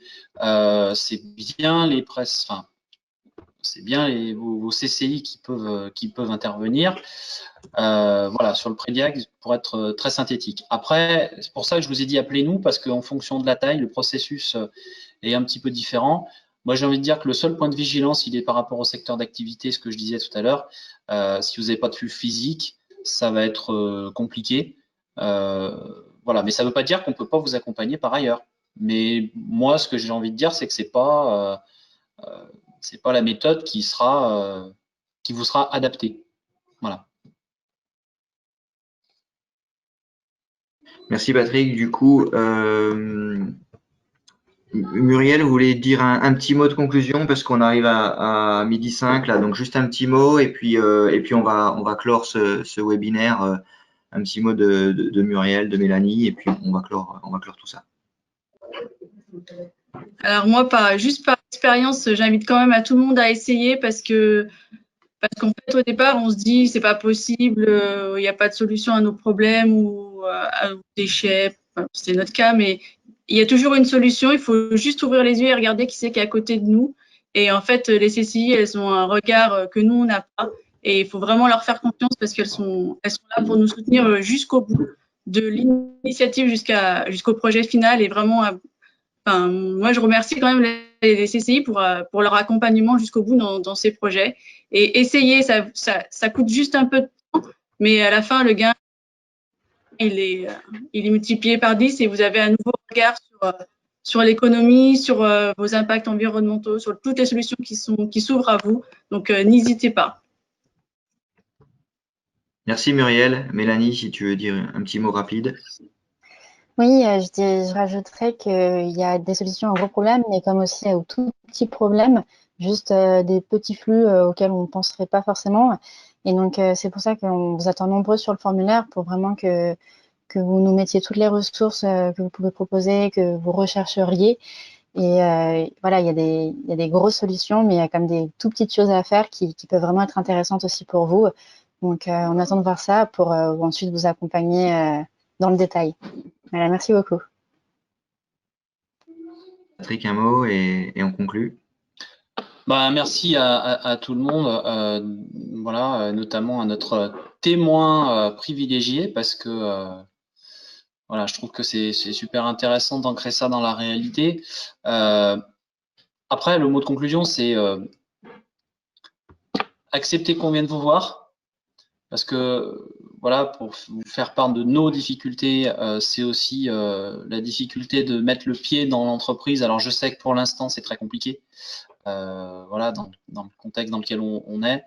C'est bien les presses, enfin, c'est bien vos CCI qui peuvent intervenir. Voilà, sur le prédiag, pour être très synthétique. Après, c'est pour ça que je vous ai dit appelez-nous, parce qu'en fonction de la taille, le processus est un petit peu différent. Moi, j'ai envie de dire que le seul point de vigilance, il est par rapport au secteur d'activité, ce que je disais tout à l'heure. Si vous n'avez pas de flux physique, ça va être compliqué. Voilà, mais ça ne veut pas dire qu'on ne peut pas vous accompagner par ailleurs. Mais moi, ce que j'ai envie de dire, c'est que c'est pas la méthode qui vous sera adaptée. Voilà. Merci Patrick. Du coup, Muriel, vous voulez dire un petit mot de conclusion parce qu'on arrive à 12h05 là, donc juste un petit mot et puis on va clore ce webinaire. Un petit mot de Muriel, de Mélanie et puis on va clore tout ça. Alors moi, juste par expérience, j'invite quand même à tout le monde à essayer parce qu'en fait, au départ, on se dit c'est pas possible, il n'y a pas de solution à nos problèmes ou aux déchets. Enfin, c'est notre cas, mais il y a toujours une solution. Il faut juste ouvrir les yeux et regarder qui c'est qui est à côté de nous. Et en fait, les CCI, elles ont un regard que nous, on n'a pas. Et il faut vraiment leur faire confiance parce qu'elles sont là pour nous soutenir jusqu'au bout, de l'initiative jusqu'au projet final. Et vraiment, enfin, moi, je remercie quand même les CCI pour leur accompagnement jusqu'au bout dans ces projets. Et essayer, ça coûte juste un peu de temps, mais à la fin, le gain, il est multiplié par 10 et vous avez un nouveau regard sur l'économie, sur vos impacts environnementaux, sur toutes les solutions qui s'ouvrent à vous. Donc, n'hésitez pas. Merci Muriel. Mélanie, si tu veux dire un petit mot rapide. Oui, je rajouterais qu'il y a des solutions à gros problèmes, mais comme aussi aux tout petits problèmes, juste des petits flux auxquels on ne penserait pas forcément. Et donc, c'est pour ça qu'on vous attend nombreux sur le formulaire pour vraiment que vous nous mettiez toutes les ressources que vous pouvez proposer, que vous rechercheriez. Et voilà, il y a des grosses solutions, mais il y a comme des tout petites choses à faire qui peuvent vraiment être intéressantes aussi pour vous. Donc, on attend de voir ça pour ensuite vous accompagner dans le détail. Voilà, merci beaucoup. Patrick, un mot et on conclut. Merci à tout le monde, voilà, notamment à notre témoin privilégié, parce que voilà, je trouve que c'est super intéressant d'ancrer ça dans la réalité. Après, le mot de conclusion, c'est accepter qu'on vienne vous voir, parce que voilà, pour vous faire part de nos difficultés, c'est aussi la difficulté de mettre le pied dans l'entreprise. Alors, je sais que pour l'instant, c'est très compliqué. Voilà, dans le contexte dans lequel on est,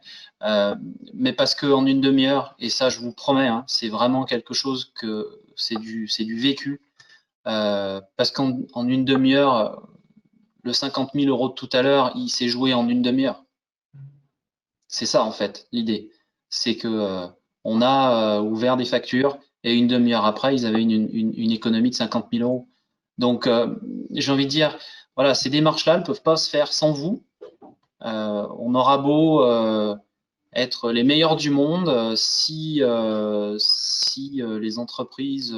mais parce qu'en une demi-heure, et ça je vous promets, hein, c'est vraiment quelque chose que c'est du vécu, parce qu'en une demi-heure, le 50 000 € de tout à l'heure, il s'est joué en une demi-heure. C'est ça en fait l'idée, c'est que on a ouvert des factures et une demi-heure après, ils avaient une économie de 50 000 €. Donc j'ai envie de dire, voilà, ces démarches-là, elles ne peuvent pas se faire sans vous. On aura beau être les meilleurs du monde, si les entreprises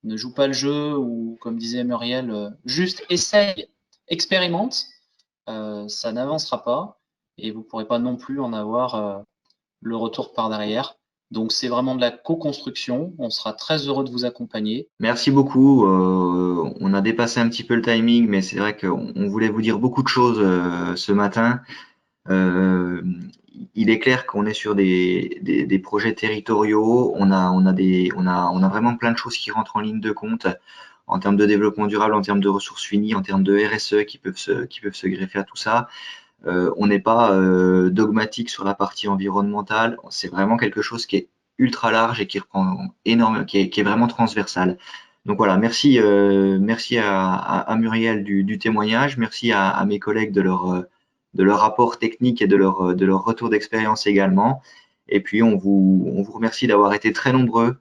ne jouent pas le jeu ou, comme disait Muriel, juste essayent, expérimentent, ça n'avancera pas et vous ne pourrez pas non plus en avoir le retour par derrière. Donc, c'est vraiment de la co-construction. On sera très heureux de vous accompagner. Merci beaucoup. On a dépassé un petit peu le timing, mais c'est vrai qu'on voulait vous dire beaucoup de choses ce matin. Il est clair qu'on est sur des projets territoriaux. On a vraiment plein de choses qui rentrent en ligne de compte en termes de développement durable, en termes de ressources finies, en termes de RSE qui peuvent se greffer à tout ça. On n'est pas dogmatique sur la partie environnementale. C'est vraiment quelque chose qui est ultra large et qui reprend énormément, qui est vraiment transversal. Donc voilà, merci à Muriel du témoignage, merci à mes collègues de leur rapport technique et de leur retour d'expérience également. Et puis on vous remercie d'avoir été très nombreux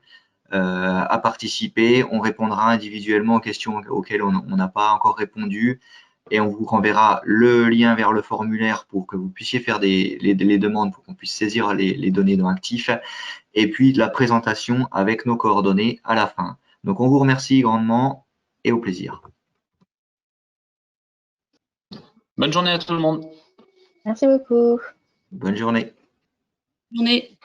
à participer. On répondra individuellement aux questions auxquelles on n'a pas encore répondu. et on vous renverra le lien vers le formulaire pour que vous puissiez faire les demandes, pour qu'on puisse saisir les données dans Actif, et puis la présentation avec nos coordonnées à la fin. Donc, on vous remercie grandement et au plaisir. Bonne journée à tout le monde. Merci beaucoup. Bonne journée. Bonne journée.